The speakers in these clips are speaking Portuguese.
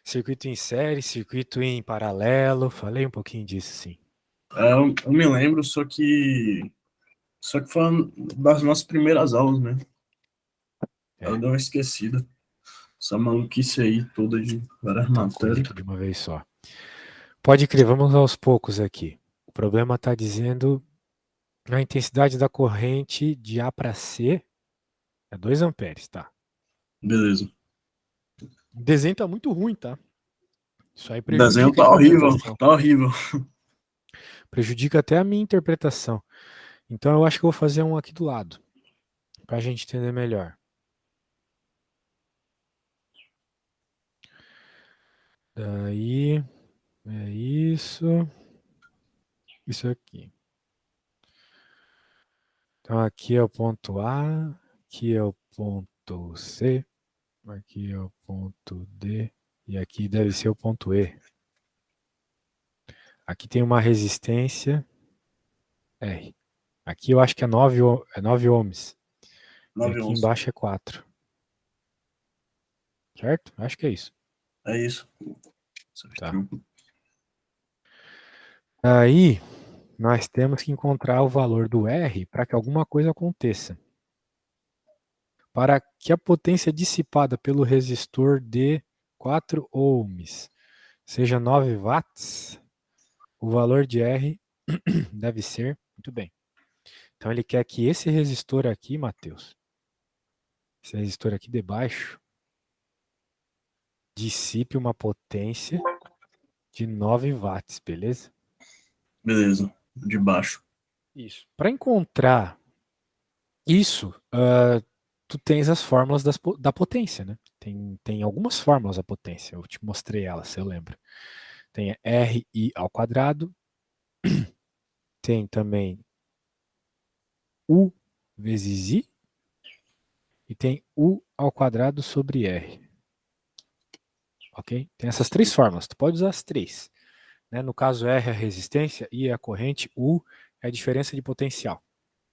Circuito em série, circuito em paralelo, falei um pouquinho disso, sim. Eu me lembro, só que foi uma das nossas primeiras aulas, né? Eu É, dei uma esquecida. Essa maluquice aí toda de várias muita coisa matérias. de uma vez só. Pode crer, vamos aos poucos aqui. O problema está dizendo a intensidade da corrente de A para C é 2 amperes, tá? Beleza. O desenho tá muito ruim, tá? Isso aí O desenho prejudica a tá horrível, interpretação. tá horrível. Prejudica até a minha interpretação. Então eu acho que eu vou fazer um aqui do lado, para a gente entender melhor. Daí, é isso. Isso aqui. Então aqui é o ponto A, aqui é o ponto C, aqui é o ponto D e aqui deve ser o ponto E. Aqui tem uma resistência R. Aqui eu acho que é 9 ohms. E 9 aqui 11. embaixo é 4. Certo? Acho que é isso. É isso. Tá. Certinho. Aí nós temos que encontrar o valor do R para que alguma coisa aconteça. Para que a potência dissipada pelo resistor de 4 ohms seja 9 watts, o valor de R deve ser. Muito bem. Então ele quer que esse resistor aqui, Matheus, esse resistor aqui de baixo, dissipe uma potência de 9 watts, beleza? Beleza. De baixo. Isso. Para encontrar isso, tu tens as fórmulas da potência, né? Tem algumas fórmulas da potência, eu te mostrei elas, se eu lembro. Tem RI ao quadrado, tem também U vezes I, e tem U ao quadrado sobre R. Ok? Tem essas três fórmulas, tu pode usar as três. Né? No caso, R é a resistência, I é a corrente, U é a diferença de potencial.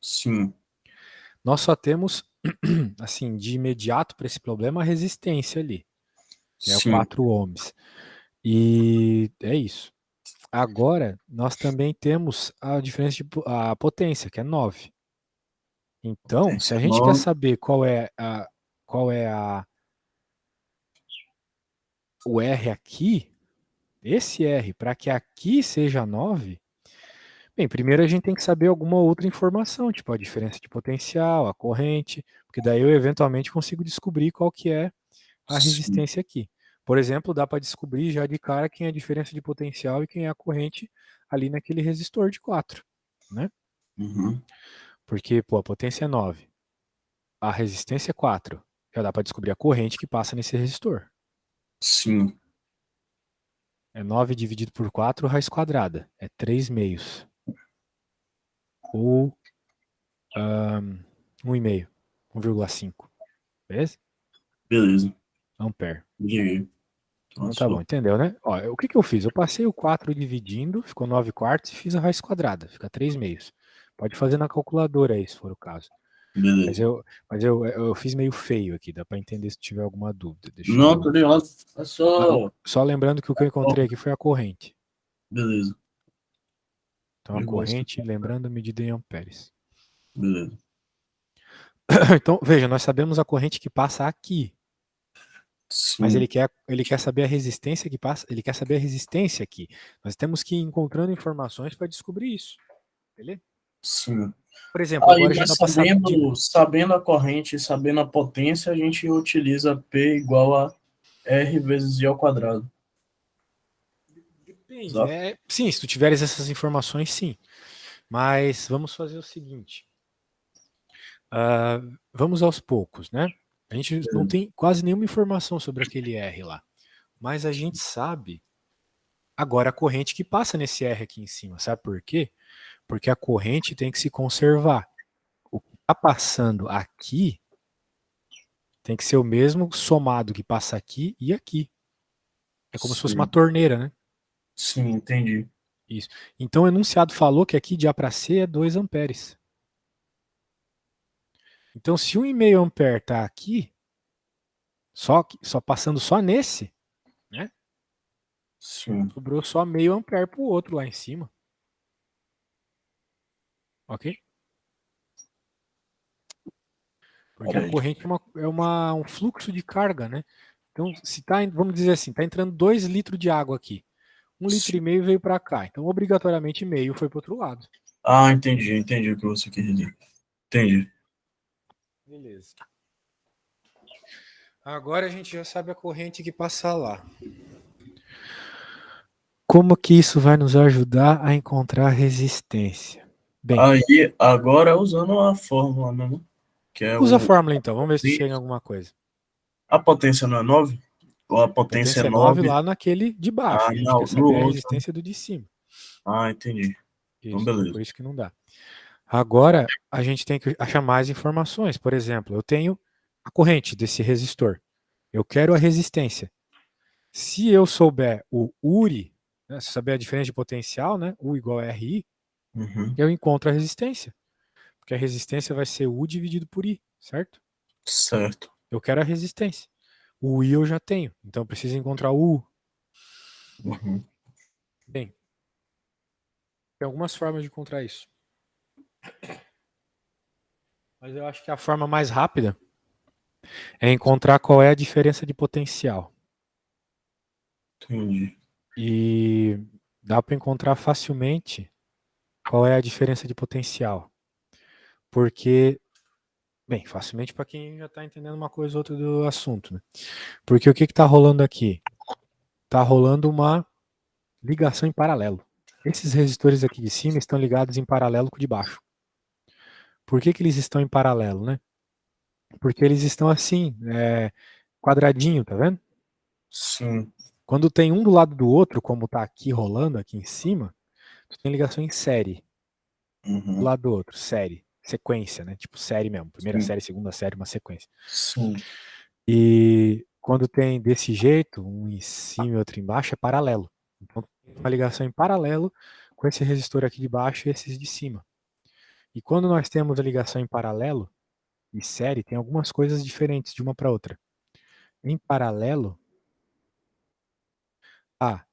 Sim. Nós só temos, assim, de imediato para esse problema a resistência ali, né? O Sim. 4 ohms. E é isso. Agora, nós também temos a diferença de a potência, que é 9. Então, se Potência a gente quer 9. saber qual é o R aqui, esse R, para que aqui seja 9, bem, primeiro a gente tem que saber alguma outra informação, tipo a diferença de potencial, a corrente, porque daí eu eventualmente consigo descobrir qual que é a Sim. resistência aqui. Por exemplo, dá para descobrir já de cara quem é a diferença de potencial e quem é a corrente ali naquele resistor de 4, né? Uhum. Porque, pô, a potência é 9, a resistência é 4. Já dá para descobrir a corrente que passa nesse resistor. Sim. É 9 dividido por 4 raiz quadrada. É 3 meios. Ou 1,5. 1,5. Beleza? Beleza. Ampere. Liguei. Então tá bom, Passou. entendeu, né? Ó, o que que eu fiz? Eu passei o 4 dividindo, ficou 9 quartos e fiz a raiz quadrada. Fica 3 meios. Pode fazer na calculadora aí, se for o caso. Mas Beleza. eu fiz meio feio aqui, dá para entender se tiver alguma dúvida. Deixa Não, tô eu. ligado. É só. Só lembrando que o que eu Ó, encontrei aqui foi a corrente. beleza. Então a 0,5. corrente, lembrando, medida em amperes. Beleza. Então, veja, nós sabemos a corrente que passa aqui, mas Sim. ele quer saber a resistência que passa, ele quer saber a resistência aqui. Nós temos que ir encontrando informações para descobrir isso, beleza? Sim. Por exemplo, Aí, agora já mas dá para saber. sabendo a corrente e sabendo a potência, a gente utiliza P igual a R vezes I ao quadrado. Depende, Exato? né? Sim, se tu tiveres essas informações, sim. Mas vamos fazer o seguinte: vamos aos poucos, né? A gente não Beleza. tem quase nenhuma informação sobre aquele R lá, mas a gente sabe agora a corrente que passa nesse R aqui em cima. Sabe por quê? Porque a corrente tem que se conservar. O que está passando aqui tem que ser o mesmo somado que passa aqui e aqui. É como se fosse uma Sim. torneira, né? Sim, entendi. Isso. Então o enunciado falou que aqui de A para C é 2 amperes. Então se 1,5 ampere está aqui, só passando só nesse, né? Sim. Sobrou só meio ampere para o outro lá em cima. Ok? Porque a Peraí. corrente um fluxo de carga, né? Então, se tá, vamos dizer assim, está entrando 2 litros de água aqui. 1,5 litro veio para cá. Então, obrigatoriamente, meio foi para o outro lado. Ah, entendi o que você quer dizer. Entendi. Beleza. Agora a gente já sabe a corrente que passa lá. Como que isso vai nos ajudar a encontrar resistência? Bem, Aí, agora usando a fórmula, né? Que é usa a o. fórmula então, vamos ver se tu chega em alguma coisa. A potência não é 9? Ou a A potência é potência é 9 9? lá naquele de Ah, baixo. E a gente não, quer no saber a outro. resistência do de cima. Ah, entendi. Então, Isso, então beleza. por isso que não dá. Agora a gente tem que achar mais informações. Por exemplo, eu tenho a corrente desse resistor. Eu quero a resistência. Se eu souber o URI, né, se eu souber a diferença de potencial, né, U igual a RI, Uhum. eu encontro a resistência. Porque a resistência vai ser U dividido por I, certo? Certo. Eu quero a resistência. O I eu já tenho, então eu preciso encontrar o U. Uhum. Bem, tem algumas formas de encontrar isso. Mas eu acho que a forma mais rápida é encontrar qual é a diferença de potencial. Entendi. E dá para encontrar facilmente qual é a diferença de potencial. Porque, bem, facilmente para quem já está entendendo uma coisa ou outra do assunto. Né? Porque o que está rolando aqui? Está rolando uma ligação em paralelo. Esses resistores aqui de cima estão ligados em paralelo com o de baixo. Por que eles estão em paralelo, né? Porque eles estão assim, quadradinho, tá vendo? Sim. Quando tem um do lado do outro, como tá aqui rolando, aqui em cima, tu tem ligação em série, do Uhum. lado do outro, série, sequência, né? Tipo série mesmo, primeira Sim. série, segunda série, uma sequência. Sim. E quando tem desse jeito, um em cima e outro embaixo, é paralelo. Então tem uma ligação em paralelo com esse resistor aqui de baixo e esses de cima. E quando nós temos a ligação em paralelo e série, tem algumas coisas diferentes de uma para outra. Em paralelo, a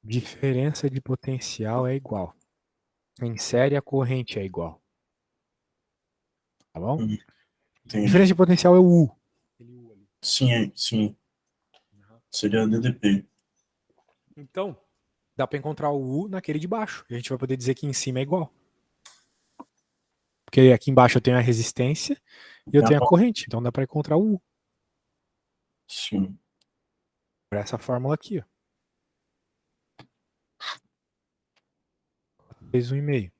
diferença de potencial é igual. Em série, a corrente é igual. Tá bom? Uhum. Diferença Entendi. de potencial é o U. Sim, sim. Seria DDP. Então, dá para encontrar o U naquele de baixo. E a gente vai poder dizer que em cima é igual. Porque aqui embaixo eu tenho a resistência e eu E a tenho a po- corrente. Então dá para encontrar o U. Sim. Por essa fórmula aqui. Ó. 6, 1,5.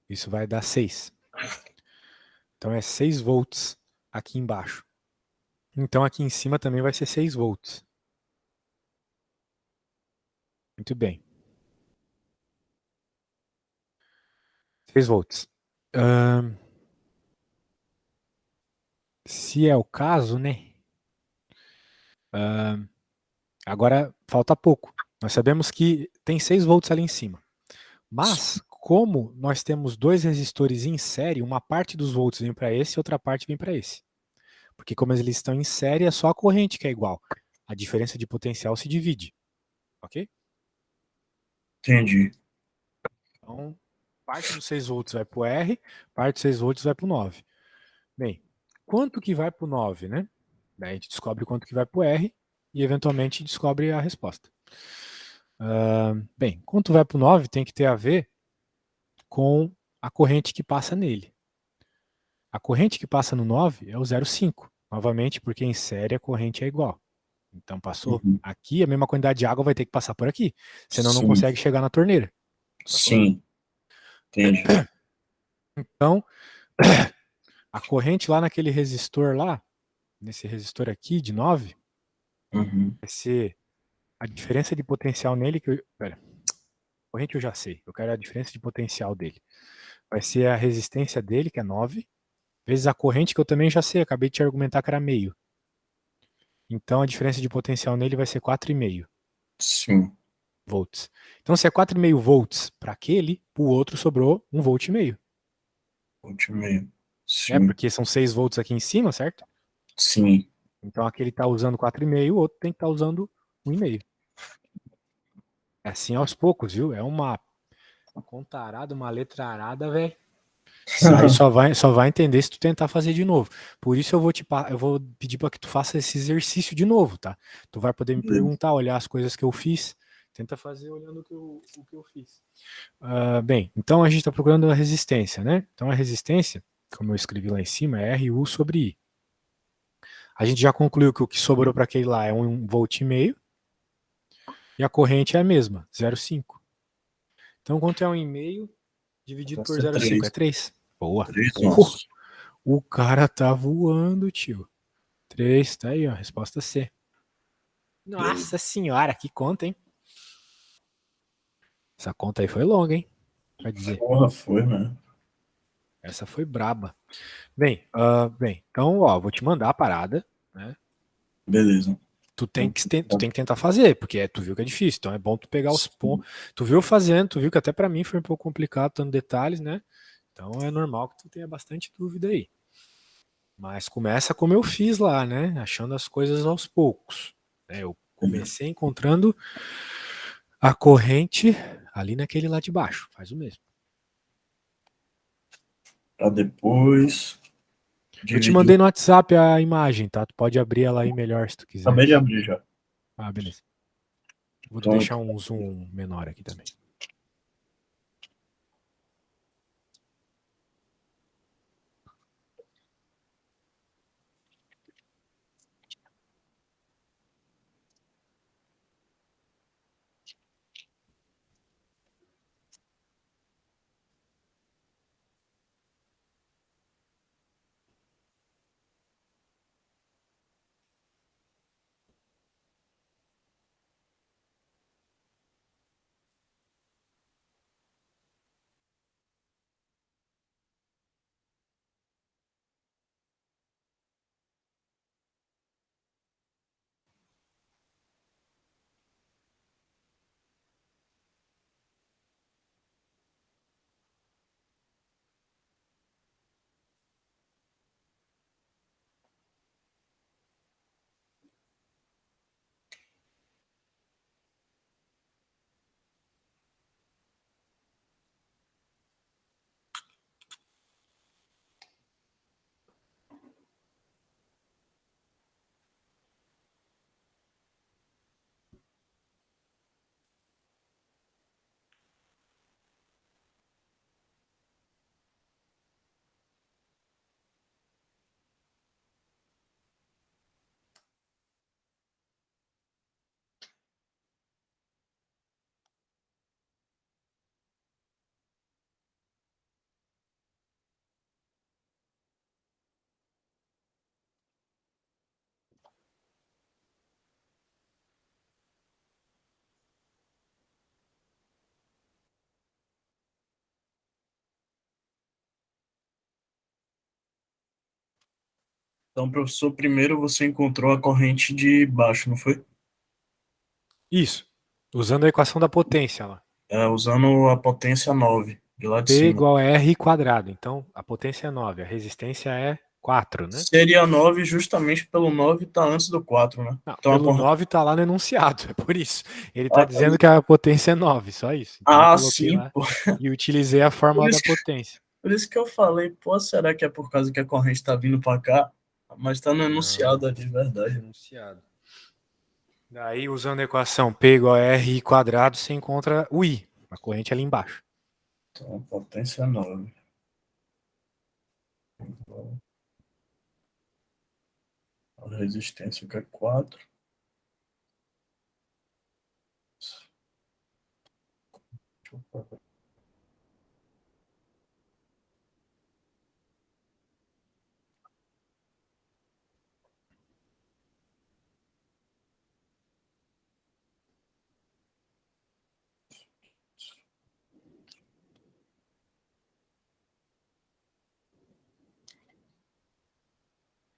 Isso vai dar 6. Então é 6 volts aqui embaixo. Então aqui em cima também vai ser 6 volts. Muito bem. 6 volts. Se é o caso, né? Agora falta pouco. Nós sabemos que tem 6 volts ali em cima. Mas, como nós temos dois resistores em série, uma parte dos volts vem para esse e outra parte vem para esse. Porque como eles estão em série, é só a corrente que é igual. A diferença de potencial se divide. Ok? Entendi. Então, parte dos 6 volts vai para o R, parte dos 6 volts vai para o 9. Bem, quanto que vai para o 9, né? Daí a gente descobre quanto que vai para o R e eventualmente descobre a resposta. Bem, quanto vai para o 9 tem que ter a ver com a corrente que passa nele. A corrente que passa no 9 é o 0,5. Novamente, porque em série a corrente é igual. Então passou Uhum. aqui, a mesma quantidade de água vai ter que passar por aqui. Senão não Sim. consegue chegar na torneira. Sacou? Sim. Entendi. Então, a corrente lá naquele resistor lá, nesse resistor aqui de 9, Uhum. vai ser a diferença de potencial nele que pera, corrente eu já sei. Eu quero a diferença de potencial dele. Vai ser a resistência dele, que é 9, vezes a corrente que eu também já sei, acabei de te argumentar que era meio. Então a diferença de potencial nele vai ser 4,5 Sim. volts. Então se é 4,5 volts para aquele, para o outro sobrou 1,5 volt. Último. Né? Sim. Porque são 6 volts aqui em cima, certo? Sim. Então aquele está usando 4,5, o outro tem que estar usando 1,5. É assim aos poucos, viu? É uma contarada, uma letra arada, velho. Isso aí só vai entender se tu tentar fazer de novo. Por isso eu vou pedir para que tu faça esse exercício de novo, tá? Tu vai poder me perguntar, olhar as coisas que eu fiz. Tenta fazer olhando o que eu fiz. Bem, então a gente está procurando a resistência, né? Então a resistência, como eu escrevi lá em cima, é RU sobre I. A gente já concluiu que o que sobrou para aquele lá é 1,5 volt e a corrente é a mesma, 0,5. Então quanto é 1,5 dividido por 0,5? É 3. Boa. 3 ohms. O cara tá voando, tio. 3, tá aí, ó. Resposta C. Nossa senhora, que conta, hein? Essa conta aí foi longa, hein? Vai dizer. Porra, foi, né? Essa foi braba. Bem, então, ó, vou te mandar a parada, né? Beleza. Tu tem que tentar fazer, porque tu viu que é difícil, então é bom tu pegar os pontos. Tu viu fazendo, tu viu que até para mim foi um pouco complicado, dando detalhes, né? Então é normal que tu tenha bastante dúvida aí. Mas começa como eu fiz lá, né? Achando as coisas aos poucos. Eu comecei encontrando a corrente ali naquele lá de baixo. Faz o mesmo. Pra depois Eu te dividir. mandei no WhatsApp a imagem, tá? Tu pode abrir ela aí melhor se tu quiser. Acabei de abrir já. Ah, beleza. Vou Então, deixar um zoom menor aqui também. professor, primeiro você encontrou a corrente de baixo, não foi? Isso. Usando a equação da potência lá. Usando a potência 9 de lá de P cima. igual a R quadrado. Então, a potência é 9, a resistência é 4, né? Seria 9 justamente pelo 9 estar antes do 4, né? Não, Então a pelo corrente. 9 tá lá no enunciado, é por isso. Ele tá Tá dizendo que a potência é 9, só isso. Então eu coloquei sim, lá pô. e utilizei a Por fórmula da isso, potência. por isso que eu falei, pô, será que é por causa que a corrente tá vindo pra cá? Mas tá no Não, enunciado ali, verdade. enunciado. Daí, usando a equação P igual a R quadrado, você encontra o I, a corrente ali embaixo. Então, potência 9. A resistência que é 4.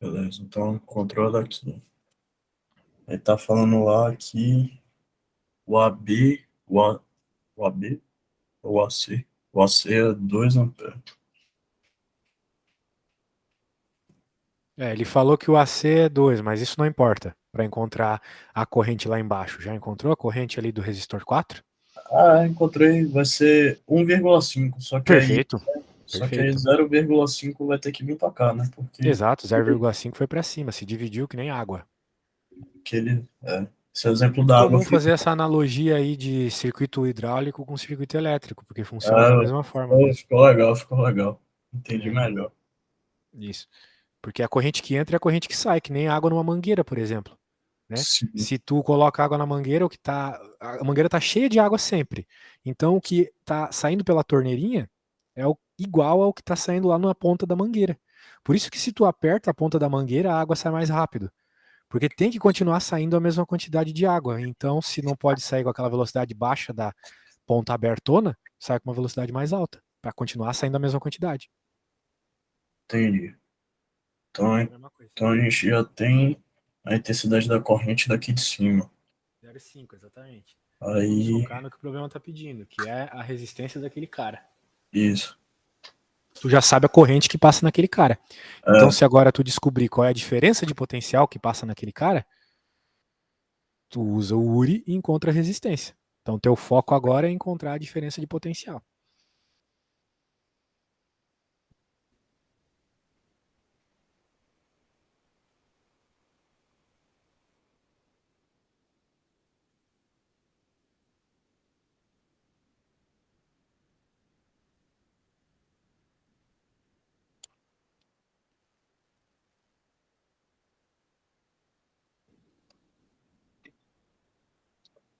Beleza, então controla aqui. Ele tá falando lá que o AB, o AB ou o AC? O AC é 2 amperes. Ele falou que o AC é 2, mas isso não importa para encontrar a corrente lá embaixo. Já encontrou a corrente ali do resistor 4? Ah, encontrei, vai ser 1,5, Perfeito, só que aí perfeito. 0,5 vai ter que vir pra cá, né? Porque Exato, 0,5 foi para cima, se dividiu que nem água. esse exemplo Muito da água comum foi. fazer essa analogia aí de circuito hidráulico com circuito elétrico, porque funciona da Ah, mesma forma mesmo, ficou legal, ficou legal. Entendi né? melhor. Isso. Porque a corrente que entra é a corrente que sai, que nem água numa mangueira, por exemplo, né? Sim, Se tu coloca água na mangueira, o que tá, a mangueira tá cheia de água sempre. Então o que tá saindo pela torneirinha é igual ao que tá saindo lá na ponta da mangueira. Por isso que se tu aperta a ponta da mangueira, a água sai mais rápido, porque tem que continuar saindo a mesma quantidade de água. Então, se não pode sair com aquela velocidade baixa da ponta abertona, sai com uma velocidade mais alta, para continuar saindo a mesma quantidade. entendi. Então, Mesma coisa. então a gente já tem a intensidade da corrente daqui de cima. 0,5, exatamente. Vamos Aí, focar no que o problema está pedindo, que é a resistência daquele cara. isso. Tu já sabe a corrente que passa naquele cara. Então, É, se agora tu descobrir qual é a diferença de potencial que passa naquele cara, tu usa o URI e encontra a resistência. Então, teu foco agora é encontrar a diferença de potencial.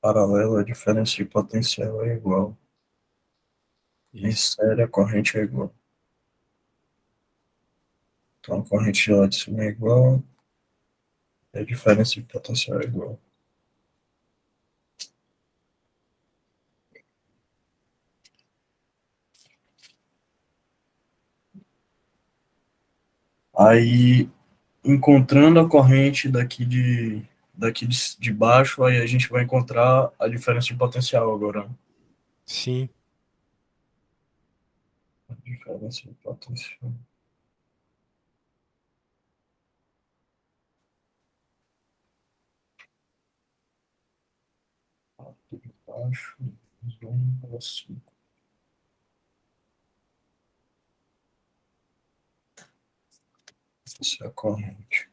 paralelo, a diferença de potencial é igual. Em Isso. série, a corrente é igual. Então, a corrente lá de cima é igual, e a diferença de potencial é igual. Aí, encontrando a corrente daqui de baixo, aí a gente vai encontrar a diferença de potencial agora, né? Sim. A diferença de potencial. Aqui de baixo, 1,5. Essa é a corrente.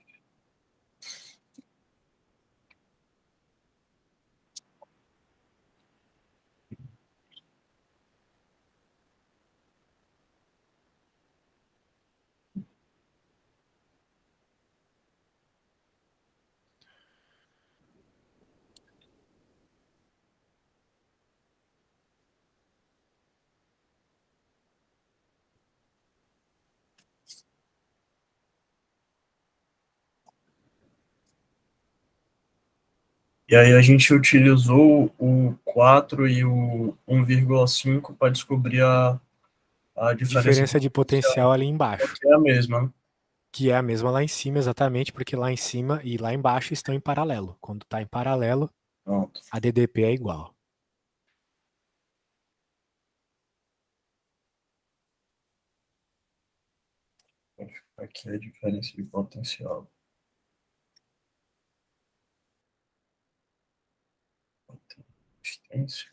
E aí a gente utilizou o 4 e o 1,5 para descobrir a diferença de Diferença de potencial, potencial ali embaixo, que é a mesma, né? que é a mesma lá em cima, exatamente, porque lá em cima e lá embaixo estão em paralelo. Quando está em paralelo, Pronto. a DDP é igual. Aqui é a diferença de potencial. Potência.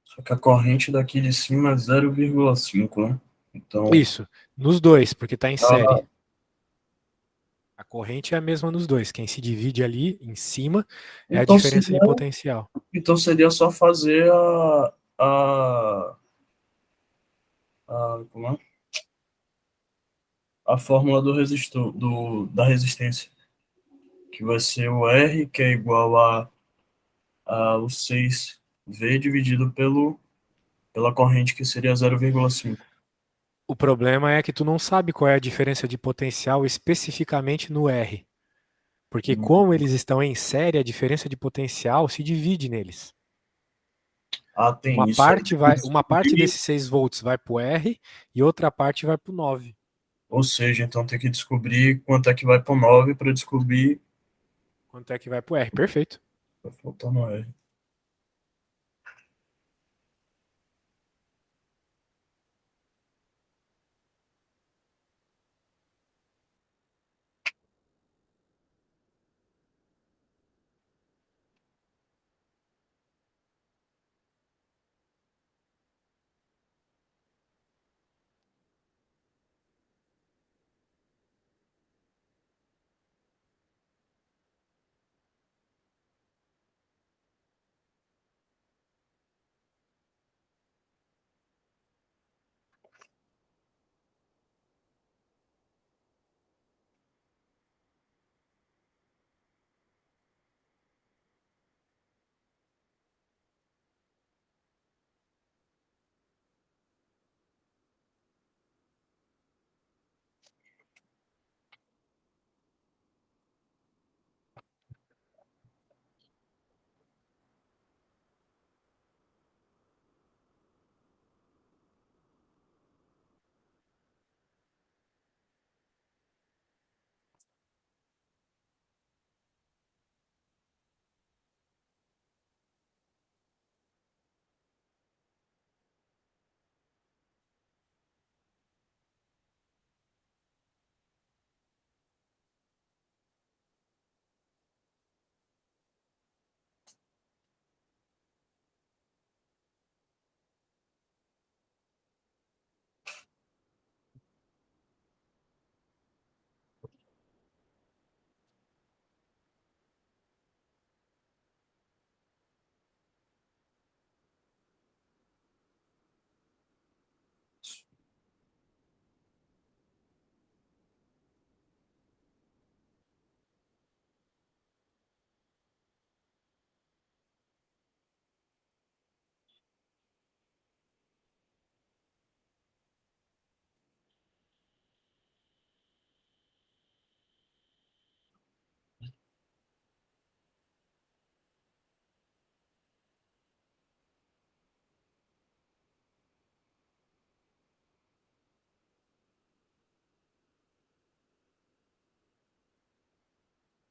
Só que a corrente daqui de cima é 0,5, né? Então, Isso, nos dois, porque está em ah, série. A corrente é a mesma nos dois. Quem se divide ali em cima é a então, diferença seria, de potencial. então seria só fazer como é? A fórmula do resistor, da resistência, que vai ser o R, que é igual o 6V dividido pela corrente, que seria 0,5. O problema é que tu não sabe qual é a diferença de potencial especificamente no R. Porque como eles estão em série, a diferença de potencial se divide neles. Ah, tem Uma isso aí. parte vai, uma parte desses 6 volts vai para o R e outra parte vai para o 9. Ou seja, então tem que descobrir quanto é que vai para o 9 para descobrir. Quanto é que vai para o R? Perfeito. Vai faltar no R.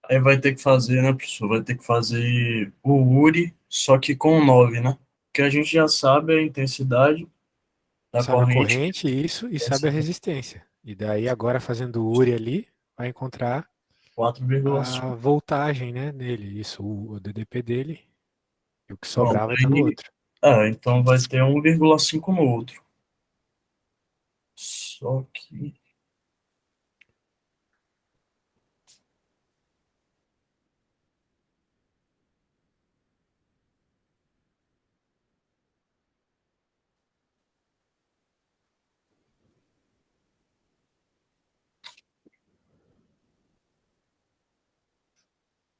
Aí vai ter que fazer, né, professor? Vai ter que fazer o URI, só que com 9, né? Porque a gente já sabe a intensidade da Sabe a corrente, que corrente, isso, e vai sabe a ser resistência. E daí agora fazendo o URI ali, vai encontrar 4,5. a voltagem, né, nele. Isso, o DDP dele. E o que Pronto. sobrar vai estar no outro. Então vai ter 1,5 no outro. Só que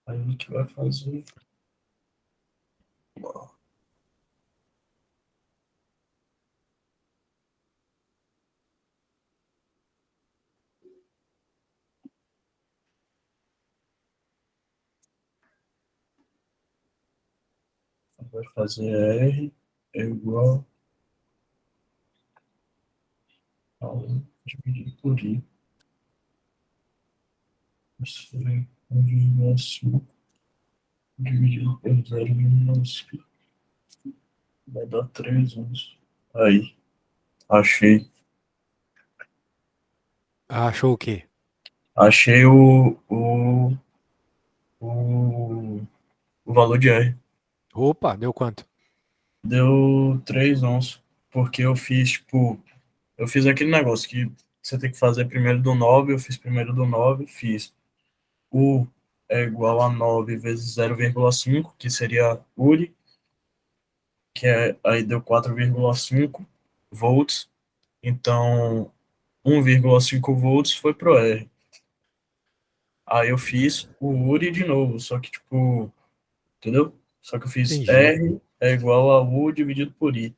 a gente vai fazer. Vai fazer R é igual a 1 dividido por I. Isso é 1,5 dividido por 0,5. Vai dar 3 uns. Aí, achei. Achou o quê? Achei o, o valor de R. Opa, deu quanto? Deu 3 ons. Porque eu fiz, tipo, eu fiz aquele negócio que você tem que fazer primeiro do 9, eu fiz primeiro do 9, fiz U é igual a 9 vezes 0,5, que seria URI, aí deu 4,5 volts. Então, 1,5 volts foi pro R. Aí eu fiz o URI de novo, só que, tipo, entendeu? Só que eu fiz Entendi. R é igual a U dividido por I.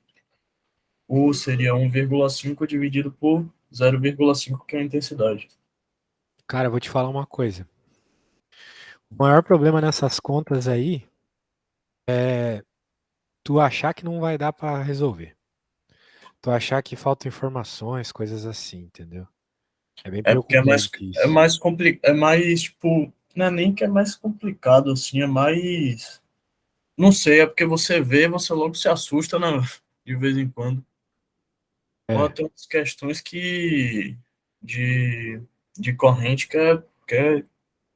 U seria 1,5 dividido por 0,5, que é a intensidade. Cara, eu vou te falar uma coisa. O maior problema nessas contas aí é tu achar que não vai dar pra resolver. Tu achar que faltam informações, coisas assim, entendeu? É bem É porque preocupante é isso. mais complicado, é mais, tipo, não é nem que é mais complicado, assim, é mais, não sei, é porque você vê, você logo se assusta, né, de vez em quando. Ou É. tem umas questões de, de corrente que é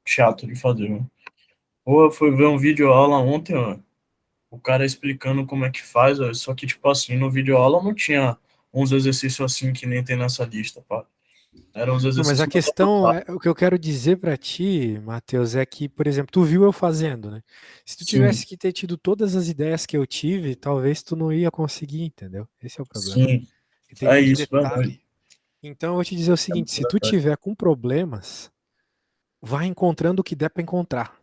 chato de fazer, né? Ou eu fui ver um vídeo aula ontem, ó, o cara explicando como é que faz, ó, só que, tipo assim, no vídeo aula não tinha uns exercícios assim que nem tem nessa lista, pá. Eram uns Não, mas a exercícios mais questão, avançados. o que eu quero dizer pra ti, Matheus, é que, por exemplo, tu viu eu fazendo, né? Se tu Sim, tivesse que ter tido todas as ideias que eu tive, talvez tu não ia conseguir, entendeu? Esse é o problema. sim, E tem é muito isso, verdade. detalhe. Então, eu vou te dizer o É seguinte: muito se tu verdade. tiver com problemas, vai encontrando o que der pra encontrar.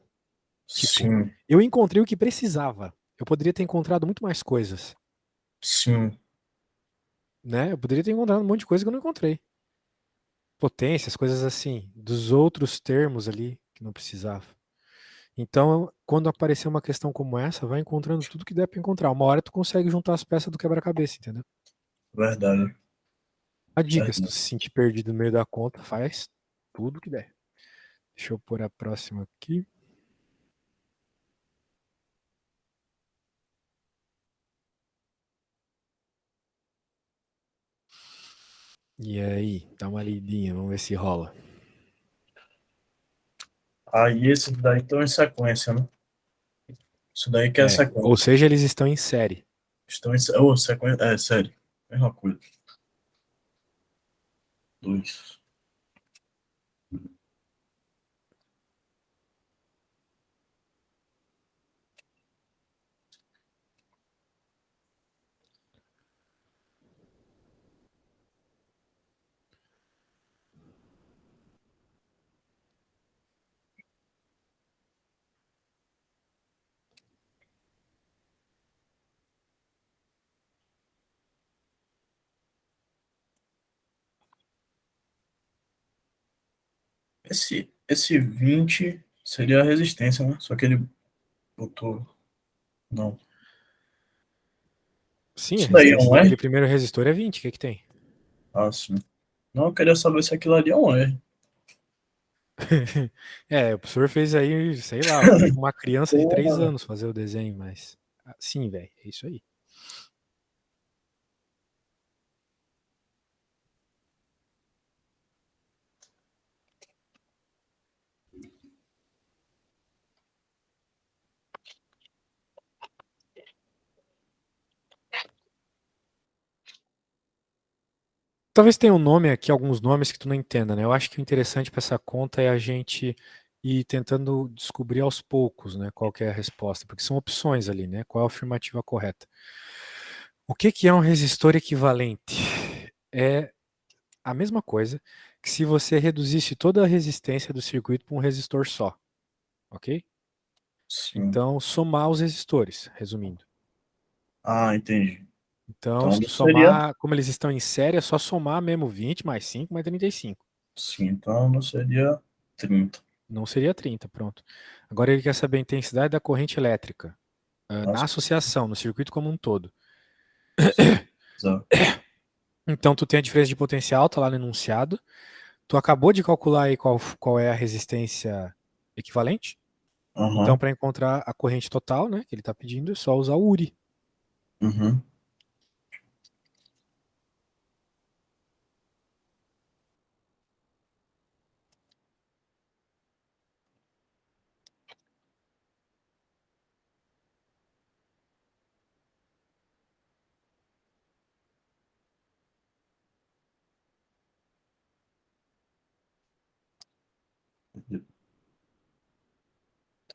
Tipo, Sim, eu encontrei o que precisava. Eu poderia ter encontrado muito mais coisas, sim, né? Eu poderia ter encontrado um monte de coisa que eu não encontrei. Potências, coisas assim, dos outros termos ali que não precisava. Então, quando aparecer uma questão como essa, vai encontrando tudo que der pra encontrar. Uma hora tu consegue juntar as peças do quebra-cabeça, entendeu? verdade, A dica, se tu verdade. se sentir perdido no meio da conta, faz tudo que der. Deixa eu pôr a próxima aqui. E aí, dá uma lidinha, vamos ver se rola. Aí esses daí estão em sequência, né? Isso daí que é É, ou sequência. seja, eles estão em série. Estão em oh, sequência. É, sério. Mesma coisa. Dois. Esse 20 seria a resistência, né? Só que ele botou. Não. Sim, a Isso daí é resistência um daquele R? primeiro resistor é 20. O que que tem? Ah, sim. Não, eu queria saber se aquilo ali é um R. É, o professor fez aí, sei lá, eu pedi pra uma criança de 3 Porra. anos fazer o desenho, mas. Sim, velho, é isso aí. Talvez tenha um nome aqui, alguns nomes que tu não entenda, né? Eu acho que o interessante para essa conta é a gente ir tentando descobrir aos poucos, né, qual que é a resposta, porque são opções ali, né? Qual é a afirmativa correta? O que que é um resistor equivalente? É a mesma coisa que se você reduzisse toda a resistência do circuito para um resistor só, ok? Sim. Então, somar os resistores, resumindo. Ah, entendi. Então, Então se tu não seria. somar, como eles estão em série, é só somar mesmo 20 mais 5 mais 35. Sim, então não seria 30. Não seria 30, pronto. Agora ele quer saber a intensidade da corrente elétrica na Nossa, associação, no circuito como um todo. exato. Então, tu tem a diferença de potencial, tá lá no enunciado. Tu acabou de calcular aí qual é a resistência equivalente. Então, Aham. para encontrar a corrente total, né, que ele está pedindo, é só usar o URI. Uhum.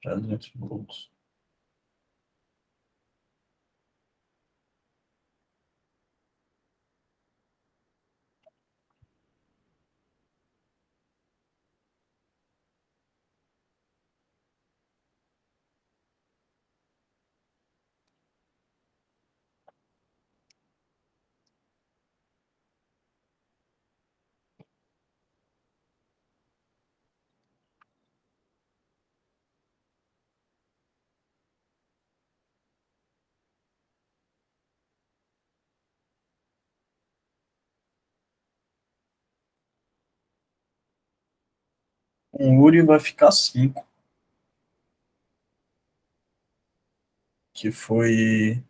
300 volts. Um URI vai ficar 5, que foi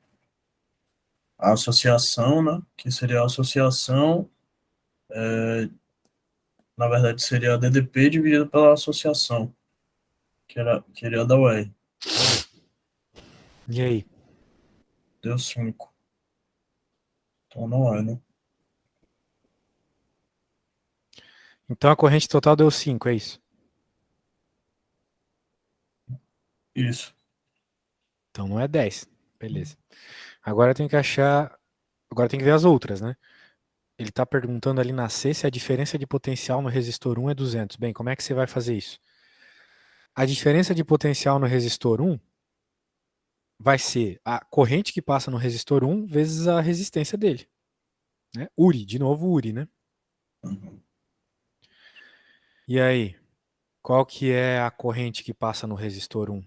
a associação, né? Que seria a associação, na verdade seria a DDP dividida pela associação, que era da UR. E aí? Deu 5. Então não é, né? Então a corrente total deu 5, é isso? Isso. Então não é 10. Beleza. Agora eu tenho que achar. Agora tem que ver as outras, né? Ele está perguntando ali na C se a diferença de potencial no resistor 1 é 200. Bem, como é que você vai fazer isso? A diferença de potencial no resistor 1 vai ser a corrente que passa no resistor 1 vezes a resistência dele. Né? URI, de novo URI, né? Uhum. E aí, qual que é a corrente que passa no resistor 1?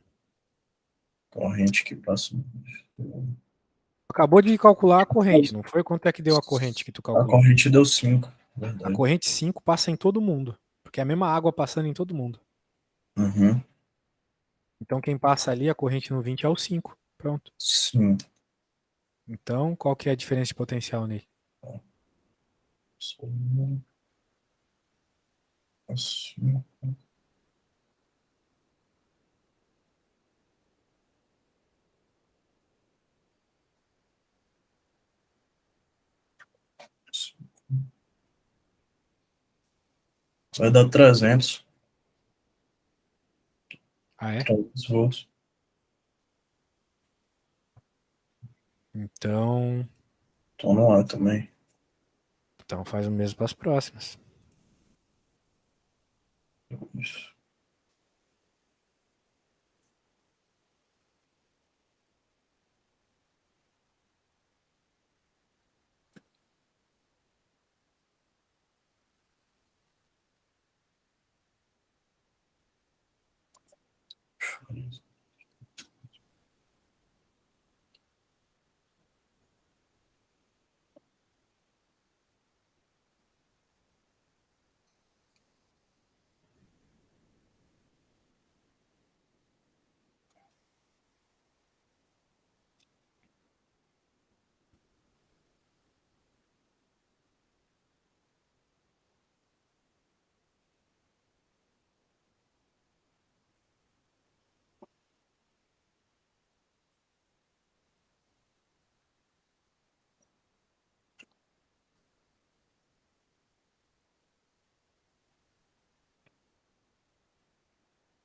Corrente que passa. Acabou de calcular a corrente, não foi? Quanto é que deu a corrente que tu A calculou? corrente deu 5, A verdade. corrente 5 passa em todo mundo, porque é a mesma água passando em todo mundo. Uhum. Então quem passa ali, a corrente no 20 é o 5. Pronto. Sim. Então, qual que é a diferença de potencial nele? Assim. Vai dar 300, Ah, é? 300 volts. Então, Então não é também. então faz o mesmo para as próximas. Isso.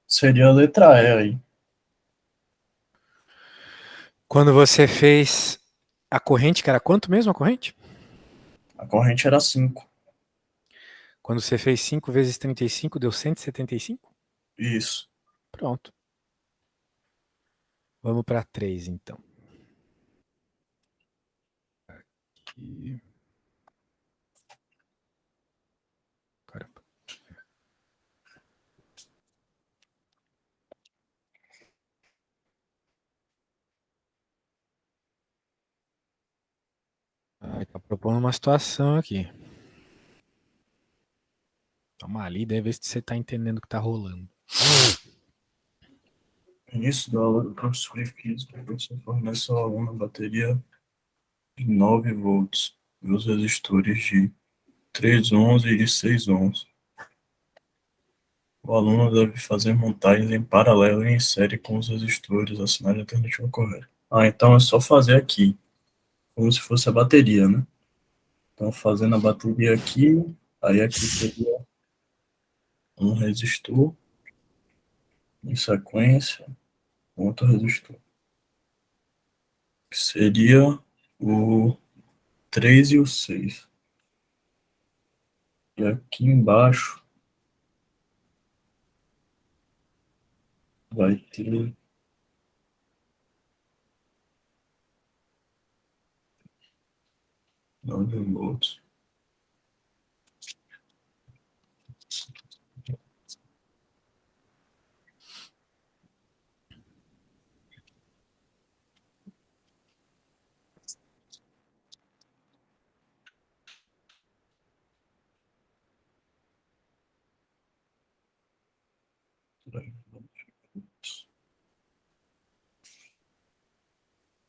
Seria a letra E aí. Quando você fez a corrente, que era quanto mesmo a corrente? A corrente era 5. Quando você fez 5 vezes 35, deu 175? Isso. Pronto. Vamos para 3, então. Aqui. Caramba. Ah, tá propondo uma situação aqui. Toma ali, daí vê se você tá entendendo o que tá rolando. Início da aula do professor de física, o professor fornece ao aluno a bateria de 9 volts e os resistores de 3 ohms e de 6 ohms. O aluno deve fazer montagens em paralelo e em série com os resistores, assinale a alternativa correta. Ah, então é só fazer aqui, como se fosse a bateria, né? Então, fazendo a bateria aqui, aí aqui seria um resistor, em sequência, outro resistor. Que seria o 3 e o 6. E aqui embaixo vai ter 9 volts.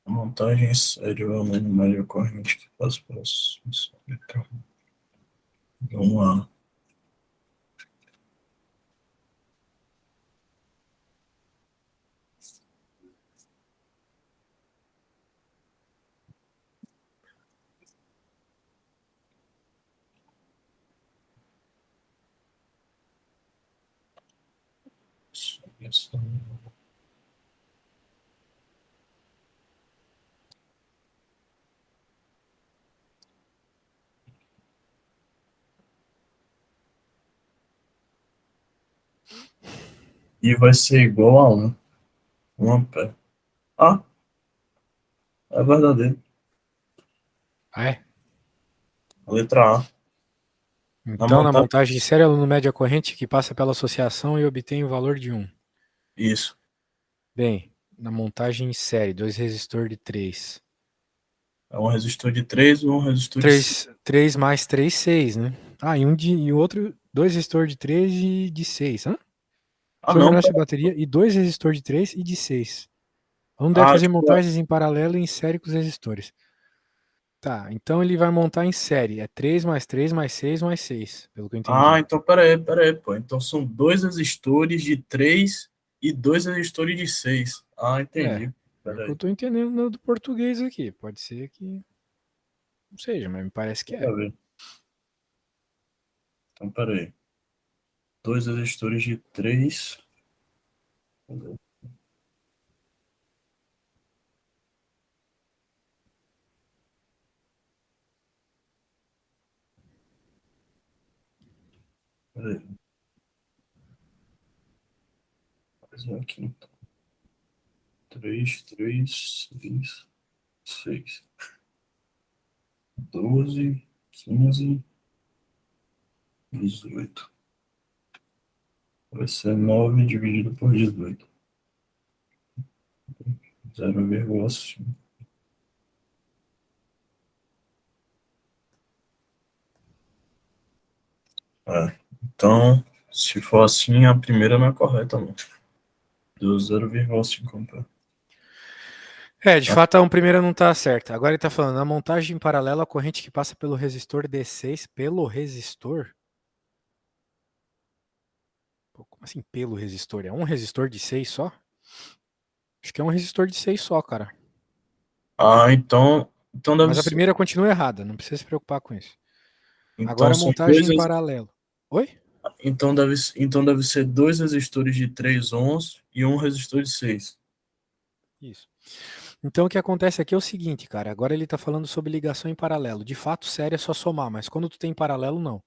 A montagem séria é o média corrente que passa pela sensor. Então, vamos lá. E vai ser igual a 1 ampere. Ah, é verdadeiro. Ah, é? A letra A. Na Então, na montagem, montagem de série, o aluno mede a corrente que passa pela associação e obtém o valor de 1. isso. Bem, na montagem em série, dois resistor de 3. É um resistor de 3 e um resistor de 6. 3 mais 3, 6, né? Ah, e o outro, dois resistor de 3 e de 6. Hã? Ah, não, Fornece a pera. bateria e dois resistor de 3 e de 6. Vamos deve Ah, fazer tipo, montagens em paralelo e em série com os resistores. Tá, então ele vai montar em série. É 3 mais 3 mais 6 mais 6, pelo que eu ah, entendi. então pera aí, pô. Então são dois resistores de 3 e dois resistores de 6. Ah, É, entendi. é o Pera que eu aí. tô entendendo do português aqui. Pode ser que não seja, mas me parece que Deixa é. eu ver. Então pera aí. Dois resistores de 3. Pera aí. Mais aqui então. 3, 3, 6, 6. 12, 15, 18. Vai ser 9 dividido por 18. 0,5. É. Então, se for assim, a primeira não é correta, não. Deu 0,5 ampere. É, de fato a primeira não tá certa. Agora ele tá falando, na montagem em paralelo, a corrente que passa pelo resistor D6, pelo resistor? Pô, como assim pelo resistor? É um resistor de 6 só? Acho que é um resistor de 6 só, cara. Ah, então deve Mas a ser. primeira continua errada, não precisa se preocupar com isso. Então Agora a são montagem em paralelo. Oi? então deve ser dois resistores de 3 ohms e um resistor de 6. Isso. Então o que acontece aqui é o seguinte, cara. Agora ele tá falando sobre ligação em paralelo. De fato, série é só somar, mas quando tu tem paralelo, não.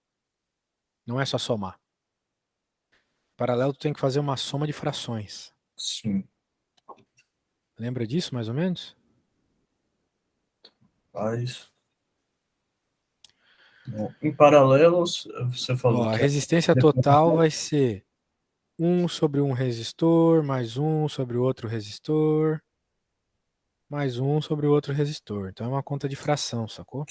Não é só somar. Paralelo, tu tem que fazer uma soma de frações. Sim. Lembra disso, mais ou menos? Mas, bom, em paralelo, você Ó, falou a que é. resistência total vai ser um sobre um resistor, mais um sobre o outro resistor, mais um sobre o outro resistor. Então é uma conta de fração, sacou?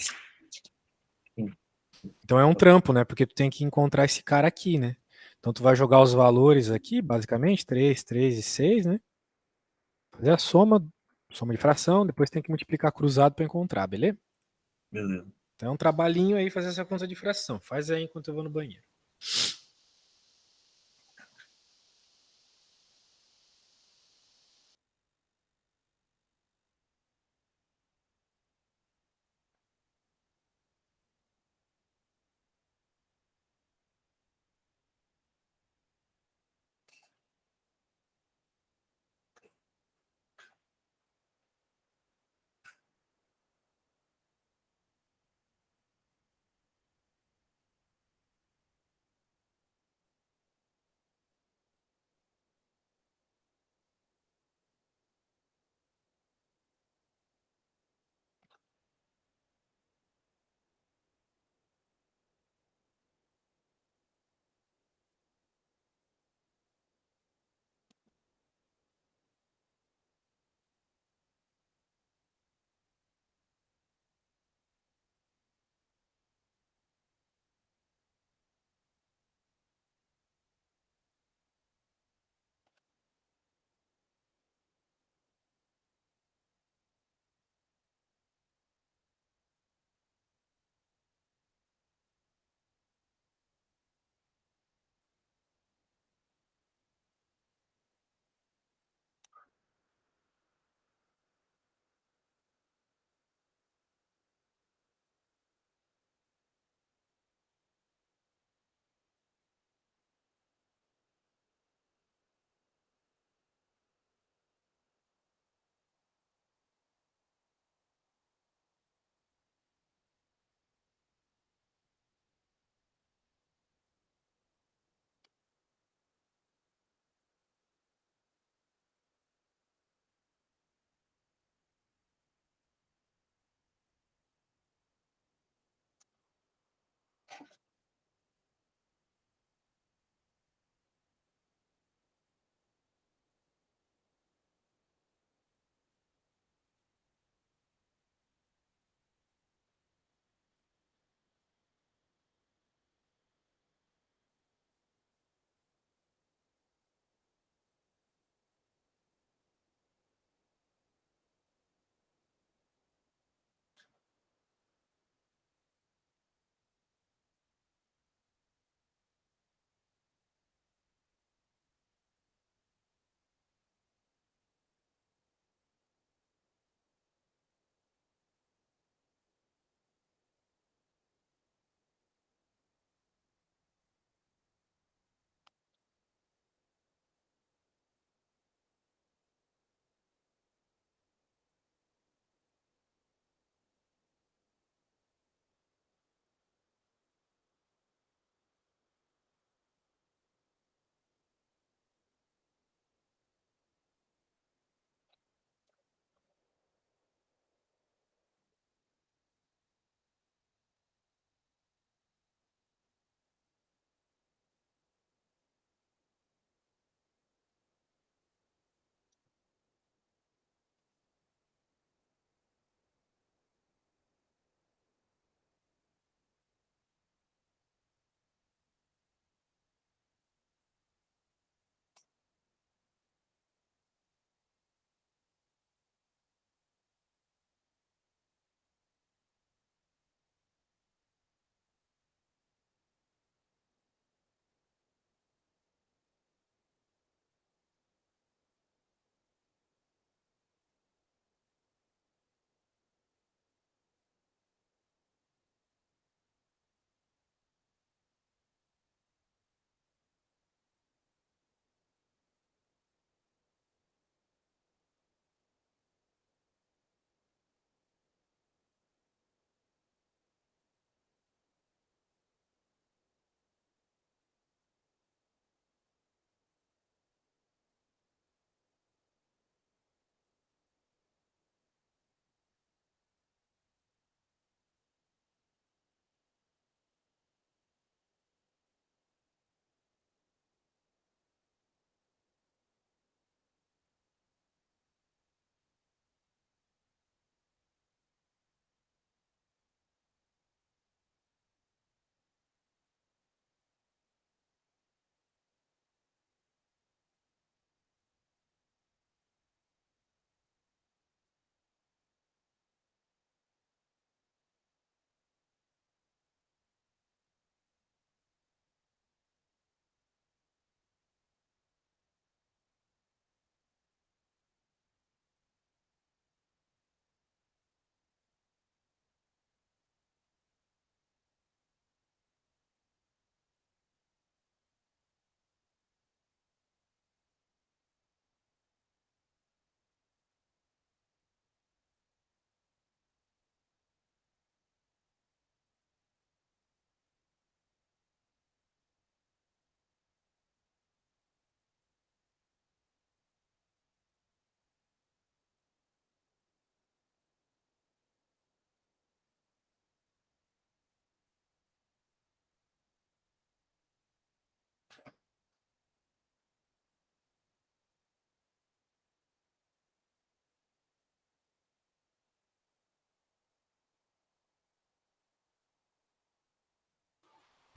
Então é um trampo, né? Porque tu tem que encontrar esse cara aqui, né? Então tu vai jogar os valores aqui, basicamente, 3, 3 e 6, né? Fazer a soma, soma de fração, depois tem que multiplicar cruzado para encontrar, beleza? Beleza. Então é um trabalhinho aí fazer essa conta de fração. Faz aí enquanto eu vou no banheiro.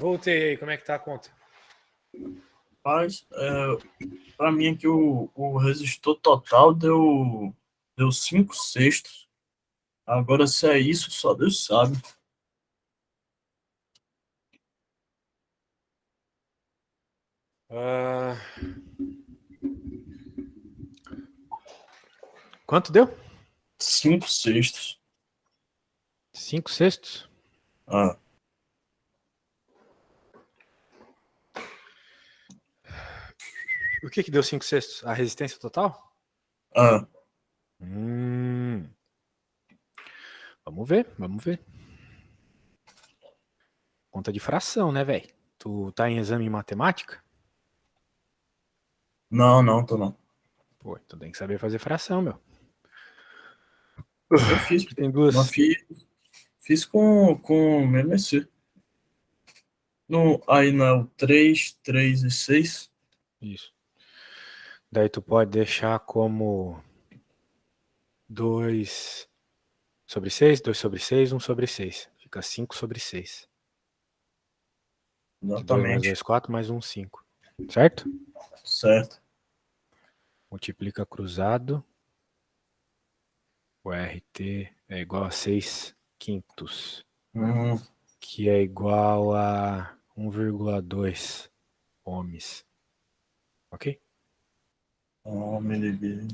Voltei aí, como é que tá a conta? Mas, para mim aqui o resistor total deu 5 sextos. Agora, se é isso, só Deus sabe. Quanto deu? 5 sextos. 5 sextos? Ah, O que deu 5 sextos? A resistência total? ah, Hum, vamos ver, vamos ver. Conta de fração, né, velho? Tu tá em exame em matemática? não, tô não. Pô, tu tem que saber fazer fração, meu. Eu fiz, Aqui tem mas duas. fiz com MMC. No, aí não é o 3, 3 e 6. Isso. Daí tu pode deixar como 2 sobre 6, 2 sobre 6, 1 sobre 6. Fica 5 sobre 6. De 2 mais Exatamente. 2, 4, mais 1, 5. Certo? Certo. Multiplica cruzado. O RT é igual a 6 quintos. Hum, Que é igual a 1,2 ohms. Ok? MLB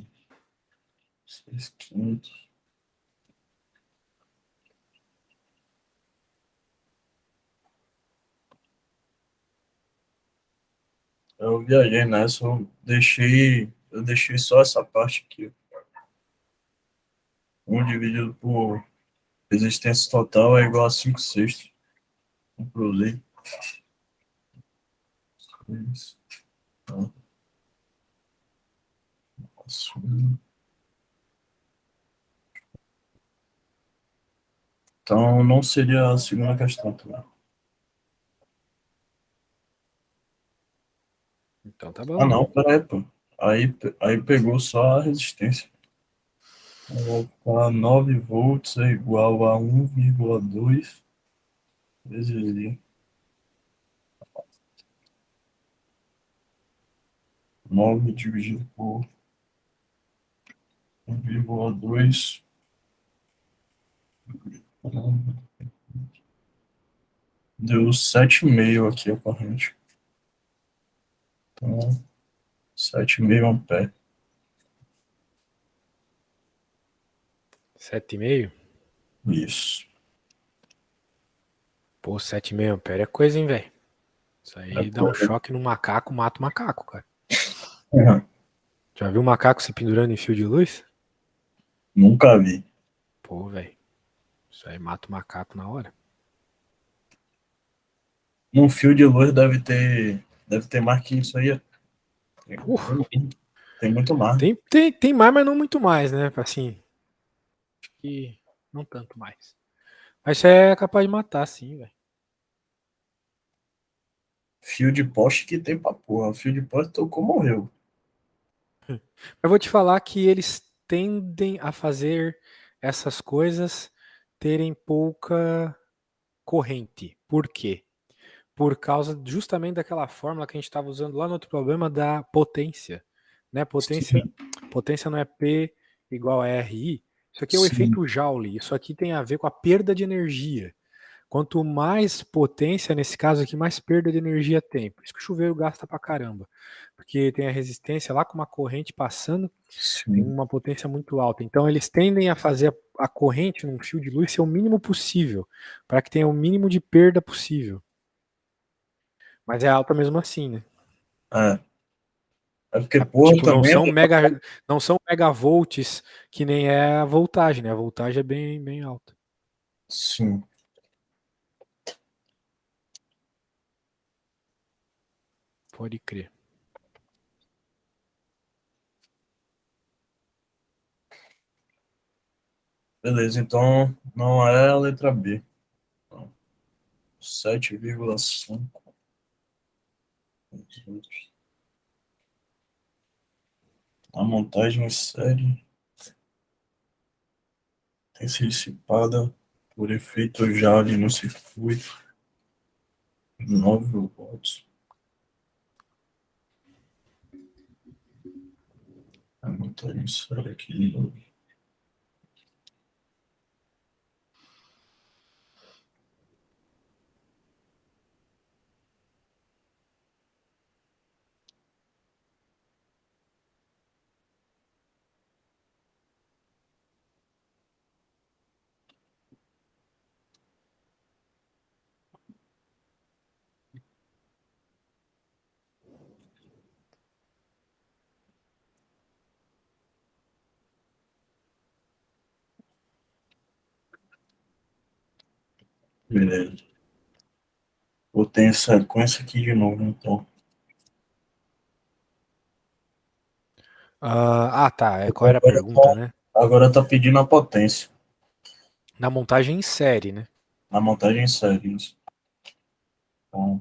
6,500. Eu viajei nessa, eu deixei só essa parte aqui. 1 dividido por resistência total é igual a 5 sextos. Inclusive. Isso. Tá. Então não seria a segunda questão também. Então tá Ah, bom. não, peraí, pô. Aí pegou só a resistência. Vai ficar 9 volts é igual a 1,2 vezes I. 9 dividido por 1,2. Deu 7,5 aqui a corrente. Então, 7,5 ampere. 7,5? Isso. Pô, 7,5 ampere é coisa, hein, velho? Isso É aí dá um coisa. choque no macaco, mata o macaco, cara. Uhum. Já viu o macaco se pendurando em fio de luz? Nunca vi. Pô, velho. Isso aí mata o macaco na hora. Num fio de luz deve ter mais que isso aí. Porra. Tem muito mais. Tem mais, mas não muito mais, né? Assim, acho que não tanto mais. Mas isso é capaz de matar, sim, velho. Fio de poste que tem pra porra. Fio de poste tocou, morreu. Eu vou te falar que eles tendem a fazer essas coisas terem pouca corrente. Por quê? Por causa justamente daquela fórmula que a gente estava usando lá no outro problema da potência. Né? Potência, Sim, potência não é P igual a RI. Isso aqui é o sim. efeito Joule. Isso aqui tem a ver com a perda de energia. Quanto mais potência, nesse caso aqui, mais perda de energia tem. Por isso que o chuveiro gasta pra caramba. Porque tem a resistência lá com uma corrente passando, tem Sim. uma potência muito alta. Então eles tendem a fazer a corrente num fio de luz ser o mínimo possível, para que tenha o mínimo de perda possível. Mas é alta mesmo assim, né? É. É porque, É, porra, tipo, também. não são megavolts que nem é a voltagem, né? A voltagem é bem, bem alta. Sim. Pode crer. Beleza, então não é a letra B. Não. 7,5. A montagem em série tem sido dissipada por efeito Joule no circuito. 9 volts. É muita isso aqui de novo. Beleza. Botei em sequência aqui de novo, então. Tá. Qual era a pergunta, né? Agora tá pedindo a potência. Na montagem em série, né? Na montagem em série. Isso. Então,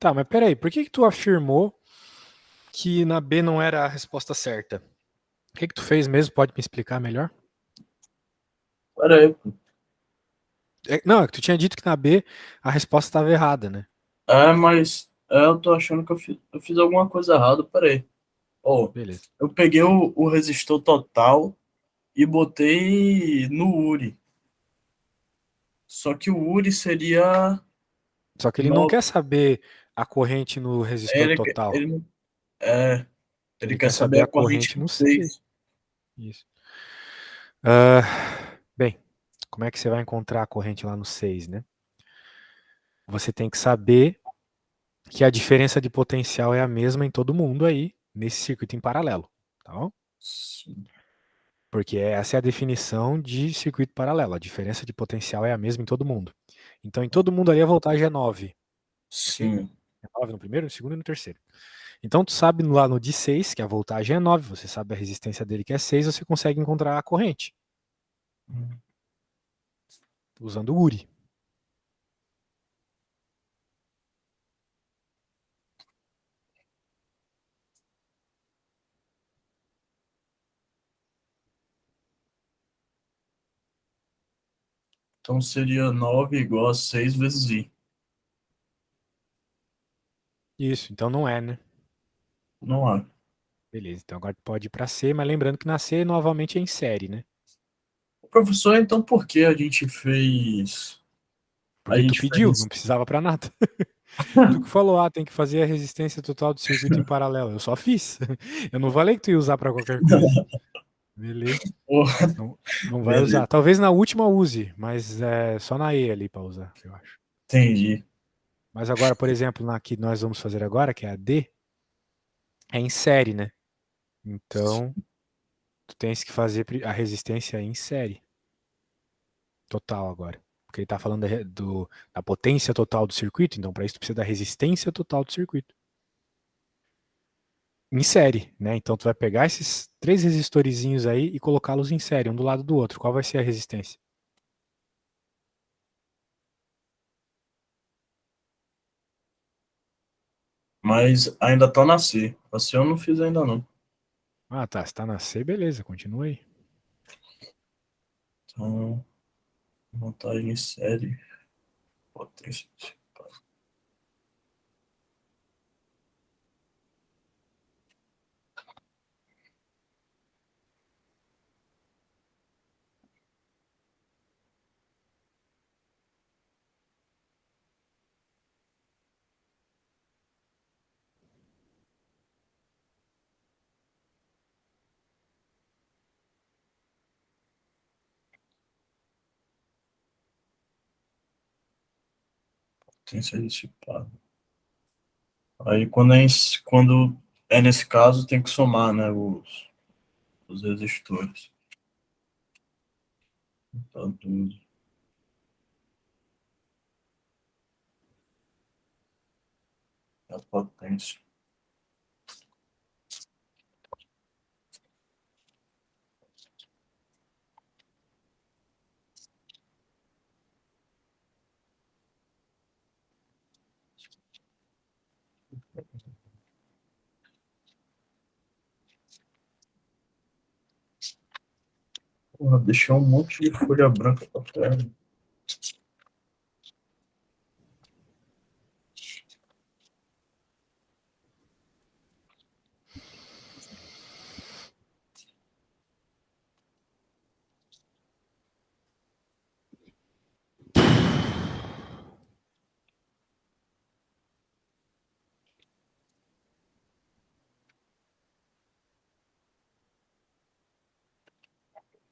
Tá, mas peraí, por que tu afirmou que na B não era a resposta certa? O que tu fez mesmo? Pode me explicar melhor? pera aí, pô. Não, é que tu tinha dito que na B a resposta estava errada, né? Mas eu tô achando que eu fiz alguma coisa errada. Pera aí. Ó, Beleza. eu peguei o resistor total e botei no URI. Só que o URI seria. Só que ele não No, quer saber a corrente no resistor ele, total. ele, é, ele Ele quer quer saber saber a a corrente corrente no no 6. 6. Isso. Ah, bem, como é que você vai encontrar a corrente lá no 6, né? Você tem que saber que a diferença de potencial é a mesma em todo mundo aí, nesse circuito em paralelo, tá bom? Porque essa é a definição de circuito paralelo. A diferença de potencial é a mesma em todo mundo. Então, em todo mundo ali a voltagem é 9, ok? Sim. É 9 no primeiro, no segundo e no terceiro. Então, tu sabe lá no de 6 que a voltagem é 9, você sabe a resistência dele que é 6, você consegue encontrar a corrente, usando o URI. Então seria 9 igual a 6 vezes I. Isso, então não é, né? Não há. Beleza, então agora tu pode ir para C, mas lembrando que na C novamente é em série, né? Professor, então por que a gente fez. A Porque tu gente pediu, não fez. precisava para nada. Tu que falou, tem que fazer a resistência total do circuito em paralelo. Eu só fiz. Eu não falei que tu ia usar para qualquer coisa. Beleza. Porra, Não, não vai beleza, usar. Talvez na última use, mas é só na E ali para usar, eu acho. entendi. Mas agora, por exemplo, na que nós vamos fazer agora, que é a D, é em série, né? Então, tu tens que fazer a resistência em série, total agora. Porque ele está falando da potência total do circuito, então para isso tu precisa da resistência total do circuito. Em série, né? Então tu vai pegar esses três resistorizinhos aí e colocá-los em série, um do lado do outro. Qual vai ser a resistência? Mas ainda tá na C. A C eu não fiz ainda não. Ah, tá. Se tá na C, beleza, continua aí. Então, montagem em série. Potência. Potência dissipada. Aí quando é nesse caso, tem que somar, né, os resistores. Então, a potência. Porra, deixou um monte de folha branca pra trás.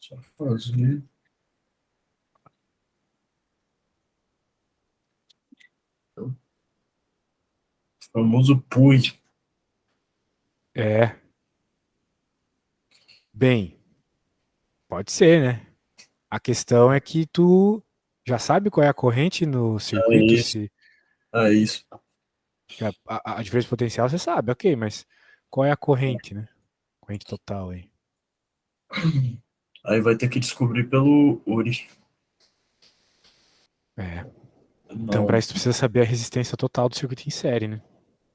Só fazer. O famoso PUI. É. Bem, pode ser, né? A questão é que tu já sabe qual é a corrente no É circuito, isso. se É isso. a diferença potencial você sabe, ok, mas qual é a corrente, né? Corrente total aí. Aí vai ter que descobrir pelo URI. É. Então, para Não. isso, tu precisa saber a resistência total do circuito em série, né?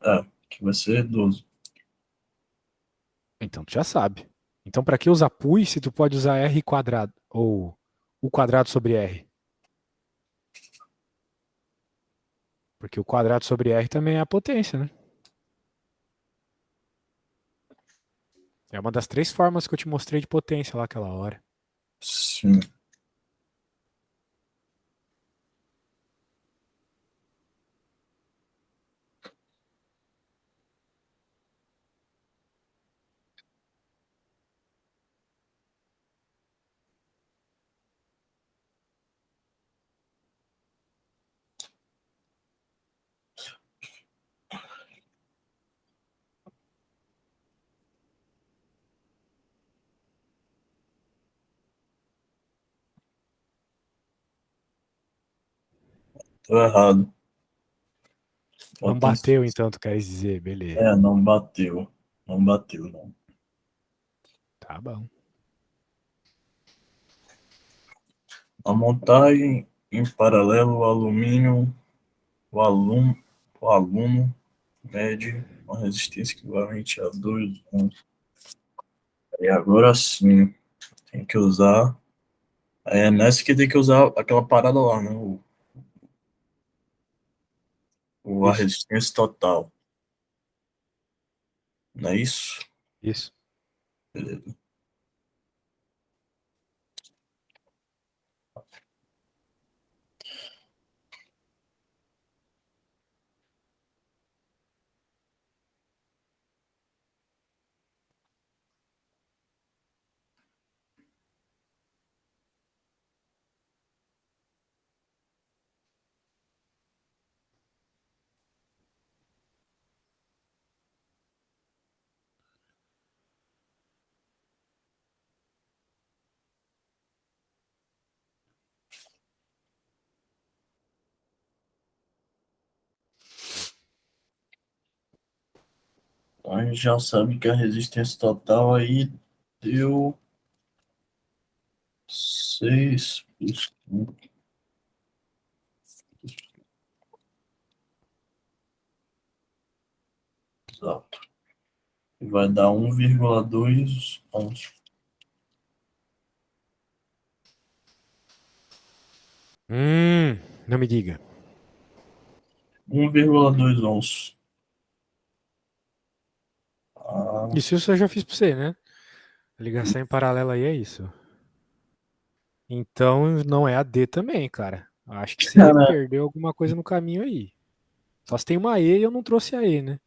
É, que vai ser 12. Então, tu já sabe. Então, para que usar PUI se tu pode usar R quadrado ou U quadrado sobre R? Porque o quadrado sobre R também é a potência, né? É uma das três formas que eu te mostrei de potência lá aquela hora. Sim. Tô errado. Não Potência. bateu, então, tu queres dizer, beleza. É, não bateu. Não bateu, não. Tá bom. A montagem em paralelo, o aluno, o aluno mede uma resistência equivalente a 2 ohms. E agora sim, tem que usar. É nessa que tem que usar aquela parada lá, né? A Isso, resistência total. Não é isso? isso. Então a gente já sabe que a resistência total aí deu 6 por 5. Exato. E vai dar 1,2 ohms. Não me diga. 1,2 ohms. Ah, Isso eu já fiz pra você, né? A ligação em paralelo aí é isso. Então não é a D também, cara. Acho que você cara, perdeu alguma coisa no caminho aí. Só se tem uma E e eu não trouxe a E, né?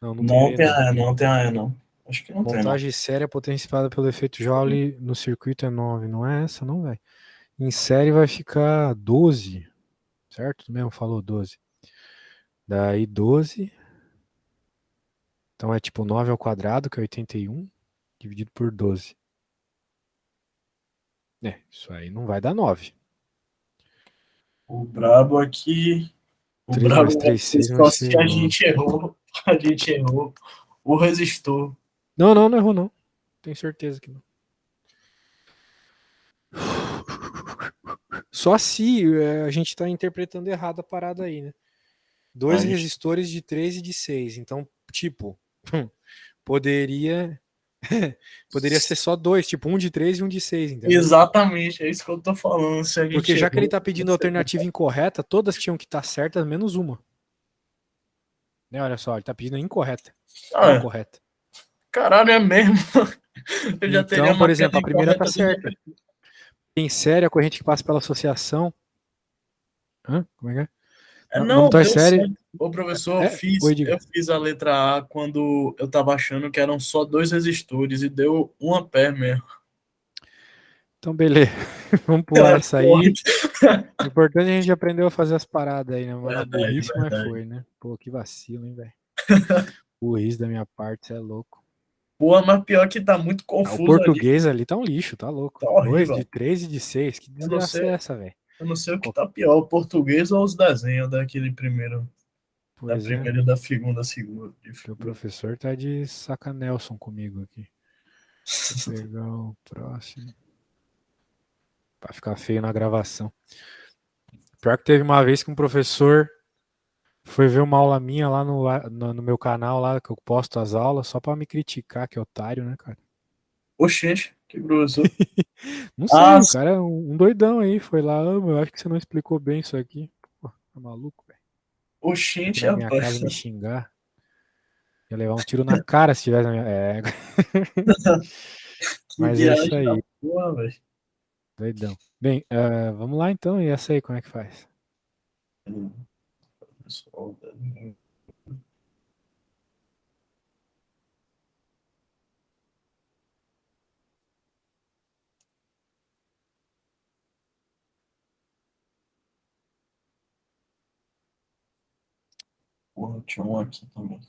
Não, não tem a não E tem não. a E, não tem a E, não. Acho que não tem, não. Montagem séria potenciada pelo efeito Joule no circuito é 9. Não é essa, não, vai. Em série vai ficar 12, certo? Tu mesmo falou 12. Daí 12. Então é tipo 9 ao quadrado, que é 81, dividido por 12. É, isso aí não vai dar 9. O brabo aqui. O 3 mais brabo vai 3, ser 6 vai só se ser a 9. gente errou. A gente errou o resistor. Não, não, não errou não. Tenho certeza que não. Só se a gente está interpretando errado a parada aí, né? Dois A gente... resistores de 3 e de 6. Então, tipo, poderia poderia ser só dois, tipo um de 3 e um de 6, entendeu? Exatamente, é isso que eu tô falando. Se a Porque gente já que ele errou, tá pedindo a alternativa incorreta, todas tinham que estar certas, menos uma. Né? Olha só, ele tá pedindo a incorreta, não a ah, correta. caralho, é mesmo. Eu já teria Então, por marcado exemplo, a primeira tá incorreta desde a... certa. Em série, a corrente que passa pela associação. Hã? Como é que é? Na Não, montagem deu série. certo. Ô, professor, Oi, eu diga. fiz a letra A quando eu tava achando que eram só dois resistores e deu 1 ampere mesmo. Então, beleza. Vamos pular essa Porra, aí. O importante é a gente aprendeu a fazer as paradas aí, né? Mas na verdade, burrice, mas verdade. foi, né? Pô, que vacilo, hein, velho? Burrice da minha parte, você é louco. Pô, mas pior que tá muito Ah, o confuso ali. português ali tá um lixo, tá louco. Tá 2 de horrível. 3 e de 6. Que Eu não desgraça é sei, essa, velho? eu não sei o que Qual- tá pior, o português ou os desenhos daquele primeiro, da Pois é. primeira e da segunda figura. De Teu figura. professor tá de saca Nelson comigo aqui. Deixa eu pegar o próximo. Pra ficar feio na gravação. Pior que teve uma vez que um professor foi ver uma aula minha lá no meu canal, lá que eu posto as aulas, só pra me criticar, que otário, né, cara? Oxente, que professor. Não Ah, sei, o cara é um doidão aí, foi lá, eu acho que você não explicou bem isso aqui. Pô, tá maluco, velho? Aqui oxente, na minha casa rapaz. me xingar. Ia levar um tiro na cara se tivesse na minha. É, Que mas é isso viagem da aí, porra, velho. doidão. Bem, vamos lá então, e essa aí, como é que faz? Pessoal, porra, tinha um aqui também.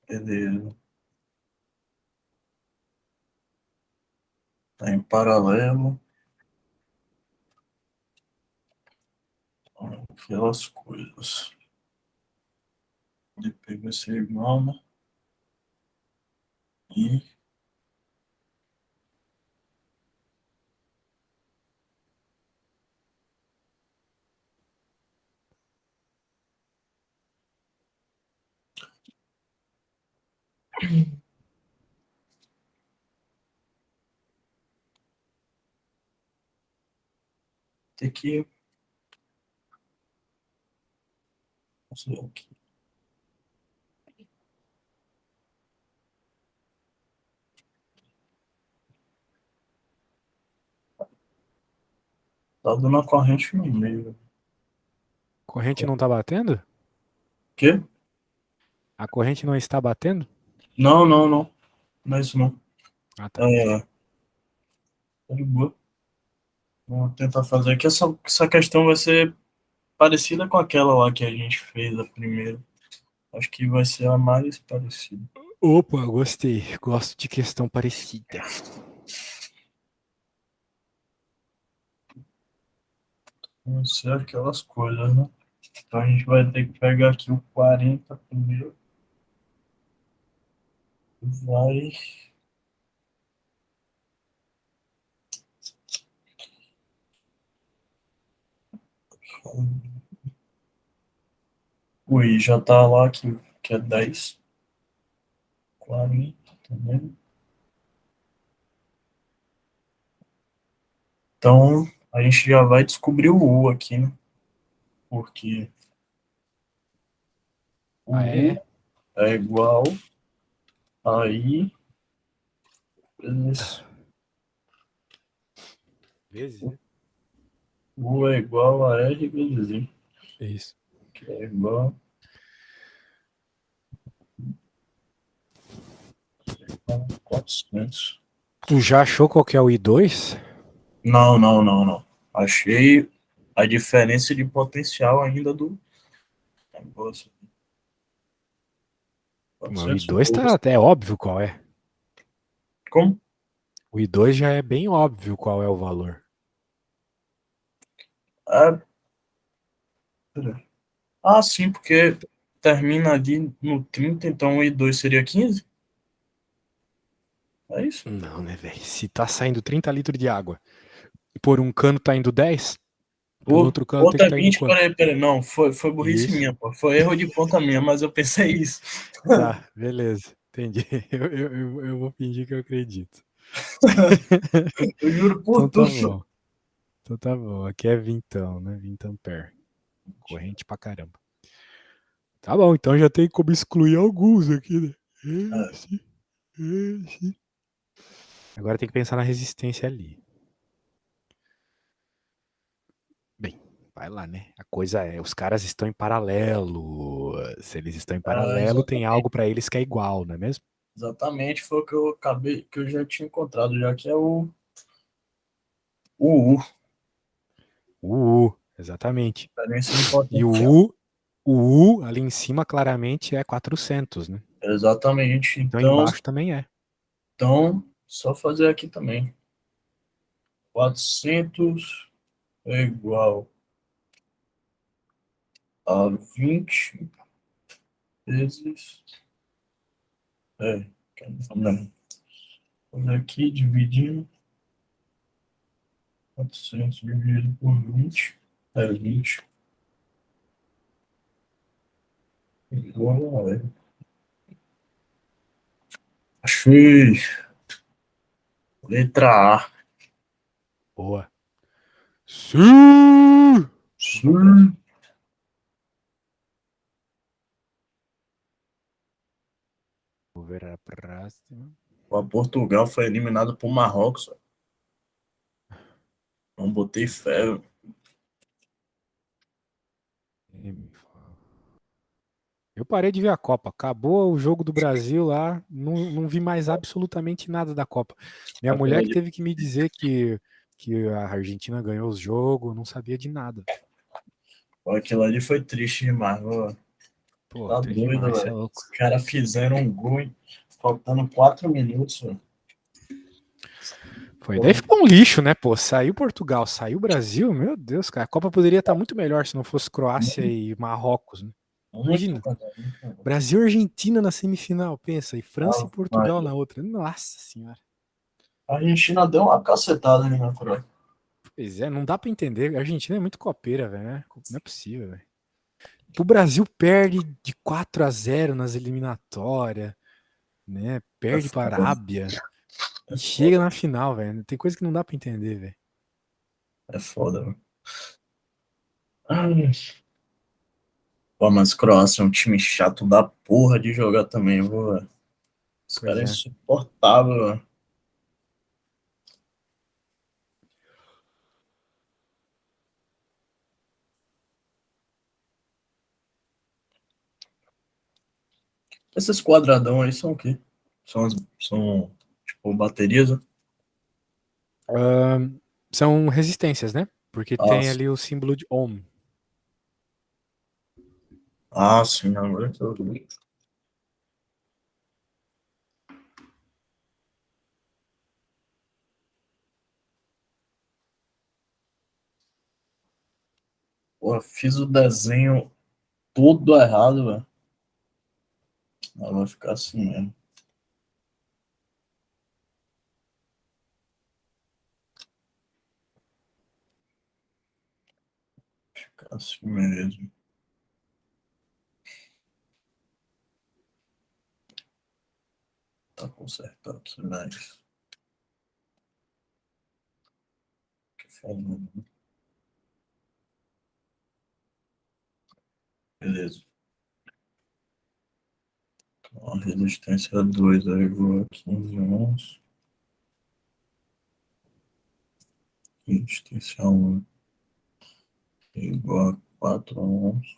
Beleza. Tá em paralelo. Aquelas coisas. Ele pega esse irmão, né? E tem que. Não sei o que. Tá dando a corrente no meio. Corrente não tá batendo? Quê? A corrente não está batendo? Não, não, não. Não é isso não. Ah, tá. É, tá de boa. Vamos tentar fazer aqui. Essa questão vai ser parecida com aquela lá que a gente fez a primeira. Acho que vai ser a mais parecida. Opa, gostei. Gosto de questão parecida. Vão ser aquelas coisas, né? Então a gente vai ter que pegar aqui o 40 primeiro. Vai. Ui, já tá lá que é 10. 40 também. Então a gente já vai descobrir o U aqui, né? Porque o Ah, U é? é igual a I vezes Vezes, né? U é igual a R vezes I, Isso. que é igual a 400. Tu já achou qual que é o I2? Não, não, não, não. Achei a diferença de potencial ainda do negócio. O 400 I2 tá volts. até óbvio qual é. Como? O I2 já é bem óbvio qual é o valor. Ah, pera. Ah, sim, porque termina ali no 30, então o I2 seria 15? É isso? Não, né, velho? Se tá saindo 30 litros de água, por um cano tá indo 10, por Por outro cano tem que outra tá indo 20, quanto? peraí, peraí. Não, foi burrice Isso. minha, pô. Foi erro de conta minha, mas eu pensei isso. Tá, beleza. Entendi. Eu vou fingir que eu acredito. Eu juro por Então tá tudo. bom. Então tá bom. Aqui é vintão, né? 20 ampere. Corrente pra caramba. Tá bom, então já tem como excluir alguns aqui, né? É, Esse, esse. Agora tem que pensar na resistência ali. Bem, vai lá, né? A coisa é, os caras estão em paralelo. Se eles estão em paralelo, tem exatamente. algo pra eles que é igual, não é mesmo? Exatamente foi o que eu acabei, que eu já tinha encontrado, já que é o U, Exatamente. diferença de E potencial. o U ali em cima claramente é 400, né? Exatamente. Então Então, embaixo também é. só fazer aqui também. 400 é igual a 20 vezes. É, vamos fazer aqui, dividindo. 400 dividido por 20 é 20. Igual a. Achei. Letra A. Boa. Sim! Vamos pra próxima. Sim. Vou ver a próxima. O Portugal foi eliminado por Marrocos. Não botei fé. Eu parei de ver a Copa. Acabou o jogo do Brasil lá, não vi mais absolutamente nada da Copa. Minha Aquilo mulher que ali, teve que me dizer que a Argentina ganhou os jogos, não sabia de nada. aquilo ali foi triste demais. Pô, Tá triste doido, demais, cê é velho. louco. Os caras fizeram um gol, faltando 4 minutos, velho. Foi. Daí Pô, ficou um lixo, né, pô? Saiu Portugal, saiu Brasil, meu Deus, cara. A Copa poderia estar muito melhor se não fosse Croácia muito, e Marrocos, né? muito, Imagina, cara, muito. Brasil e Argentina na semifinal, pensa, e França e Ah, Portugal Maria. na outra. Nossa senhora. A Argentina deu uma cacetada ali na Croácia. Pois é, não dá pra entender. A Argentina é muito copeira, velho, né? Não é possível, velho. O Brasil perde de 4-0 nas eliminatórias, né? É Perde para a foda, Arábia é e chega foda, na final, velho. Tem coisa que não dá pra entender, velho. é foda, velho. Ai. Pô, mas Croácia é um time chato da porra de jogar também, velho. Os Pois caras é é. insuportável, velho. Esses quadradão aí são o quê? São tipo, baterias, né? São resistências, né? Porque Ah, tem ali o símbolo de Ohm. sim, agora que eu vi. Pô, fiz o desenho todo errado, velho. Mas vai ficar assim mesmo. Ficar assim mesmo. Tá consertado aqui, mas. Que foda, né? Beleza. Então, a resistência 2 é igual a 15 ohms. Resistência 1 igual a 4 ohms.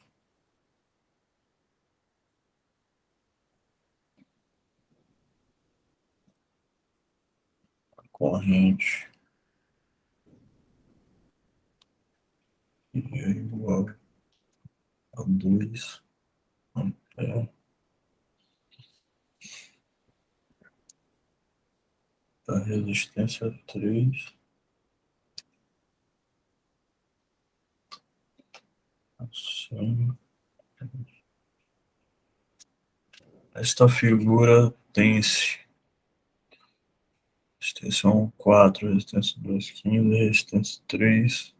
Corrente é igual a 2 ampere da resistência 3 assim. Esta figura tem resistência 1, 4, resistência 2, 15, resistência 3,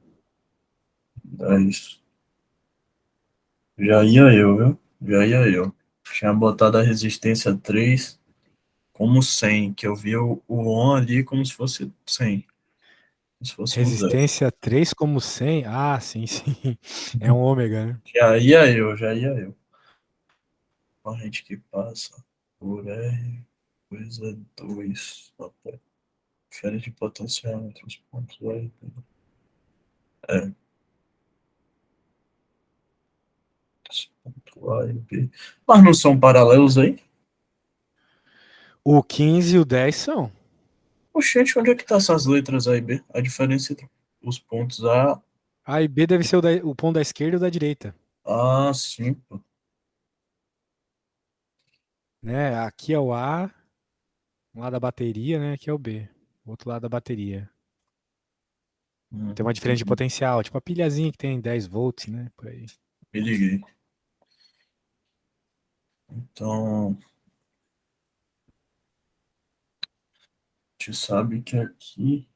10. Já ia eu, viu? Já ia eu. Tinha botado a resistência 3 como 100, que eu vi o on ali como se fosse 100, como se fosse um zero. Resistência 3 como 100? Ah, sim, sim. É um ômega, né? Já ia eu. Corrente que passa por R, coisa 2. Diferença de potencial entre os pontos A e B. É, esse ponto A e B. Mas não são paralelos aí? O 15 e o 10 são. Oxente, onde é que tá essas letras A e B? A diferença entre os pontos A. A e B deve ser o ponto da esquerda e o da direita. Ah, sim, pô. Né? Aqui é o A, um lado da bateria, né? Aqui é o B, o outro lado da bateria. Tem uma diferença de Entendi. potencial, tipo a pilhazinha que tem 10 volts, né? Por aí. Me liguei. Então, a gente sabe que aqui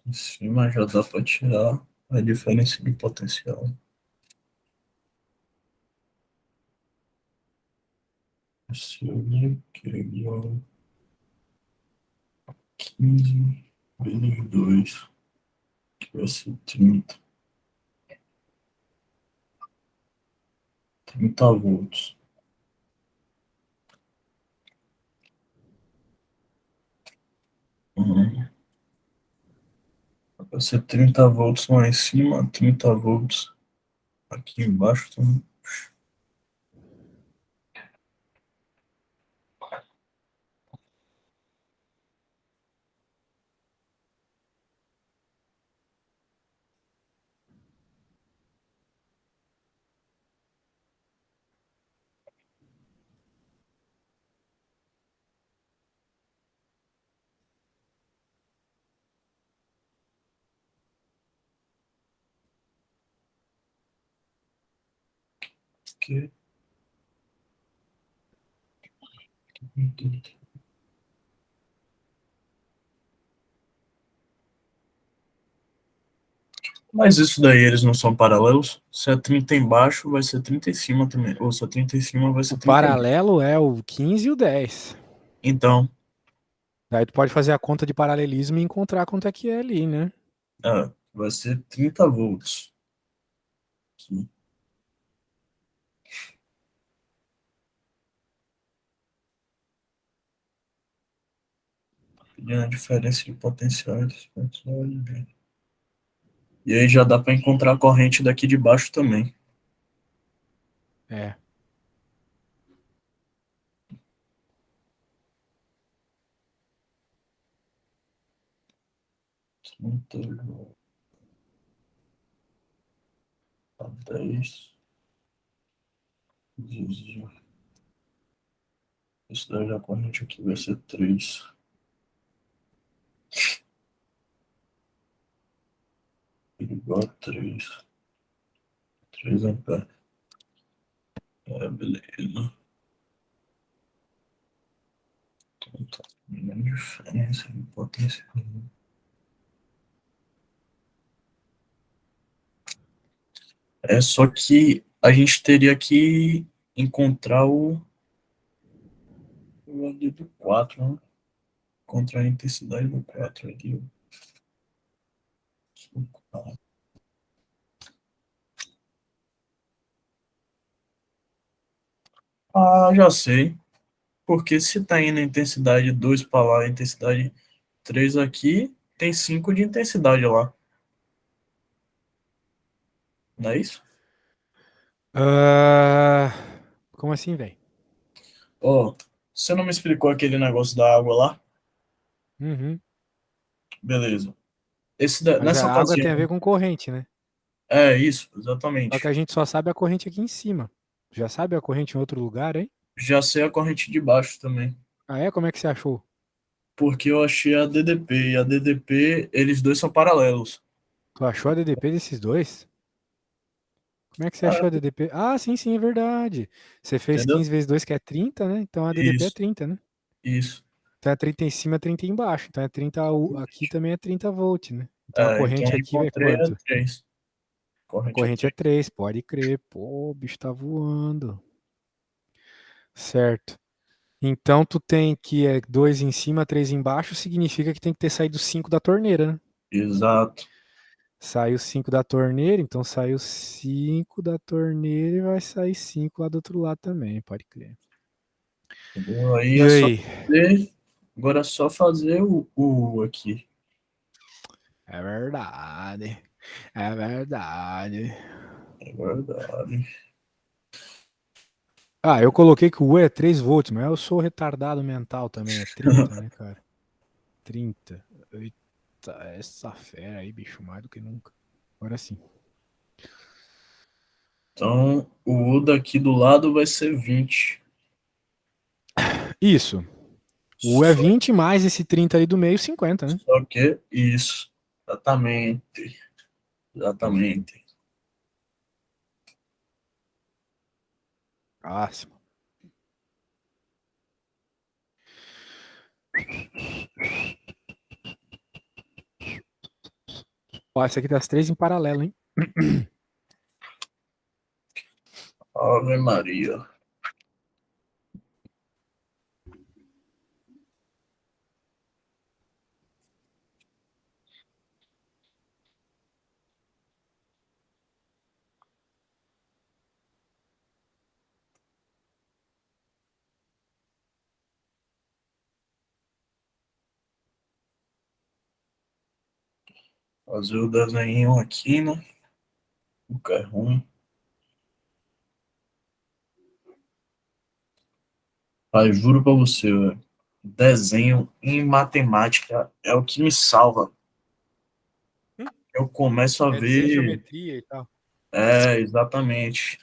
em cima já dá para tirar a diferença de potencial. Esse aqui é igual a 15 vezes 2, que vai ser 30 volts. Uhum. Vai ser 30 volts lá em cima, 30 volts aqui embaixo também. Aqui. Mas isso daí eles não são paralelos? Se é 30 embaixo, vai ser 30 em cima também. Ou se é 30 em cima, vai O ser 30 embaixo. paralelo é o 15 e o 10. Então, Daí tu pode fazer a conta de paralelismo e encontrar quanto é que é ali, né? vai ser 30 volts. Aqui. Pedindo a diferença de potencial dos pontos A e B. E aí já dá para encontrar a corrente daqui de baixo também. É. 30 igual a 10 vezes. Isso daí a corrente aqui vai ser 3 igual a 3 amperes. Beleza. Então tá. Grande diferença de potência. É só que a gente teria que encontrar o ali do 4, né? Encontrar a intensidade do 4 ali. Ah, já sei. Porque se tá indo a intensidade 2 para lá, a intensidade 3 aqui, tem 5 de intensidade lá. Não é isso? Ah, como assim, velho? Ó, você não me explicou aquele negócio da água lá? Uhum. Beleza. Mas Nessa a água tem a ver ocasião. com corrente, né? É isso, Só que exatamente. a gente só sabe a corrente aqui em cima. Já sabe a corrente em outro lugar, hein? Já sei a corrente de baixo também. Ah, é? Como é que você achou? Porque eu achei a DDP. E a DDP, eles dois são paralelos. Tu achou a DDP desses dois? Como é que você Ah, achou a DDP? Ah, sim, sim, é verdade. Você fez entendeu? 15 vezes 2 que é 30, né? Então a DDP é Isso, 30, né? isso. Então é 30 em cima, 30 embaixo. Então é 30, aqui também é 30 volt, né? Então a É, então corrente eu aqui é encontrei a quanto? 3. A Corrente é corrente é 3. 3, pode crer. Pô, o bicho tá voando. Certo. Então tu tem que é 2 em cima, 3 embaixo, significa que tem que ter saído 5 da torneira, né? Exato. Saiu 5 da torneira, então saiu 5 da torneira e vai sair 5 lá do outro lado também, pode crer. Entendeu? Aí E é só aí? fazer. Agora é só fazer o aqui. É verdade. É verdade. É verdade. Ah, eu coloquei que o U é 3 volts, mas eu sou retardado mental também. É 30, né, cara? 30. Eita, essa fera aí, bicho, mais do que nunca. Agora sim. Então, o U daqui do lado vai ser 20. Isso. O U é Só, 20 mais esse 30 aí do meio, 50, né? só que isso. Exatamente. Exatamente. Próximo. Ó, essa aqui tá as três em paralelo, hein? Ave Maria. Fazer o desenho aqui, né? O que é ruim. Pai, juro pra você, velho. Desenho em matemática é o que me salva. Eu começo a É dizer ver. geometria e tal. É, exatamente.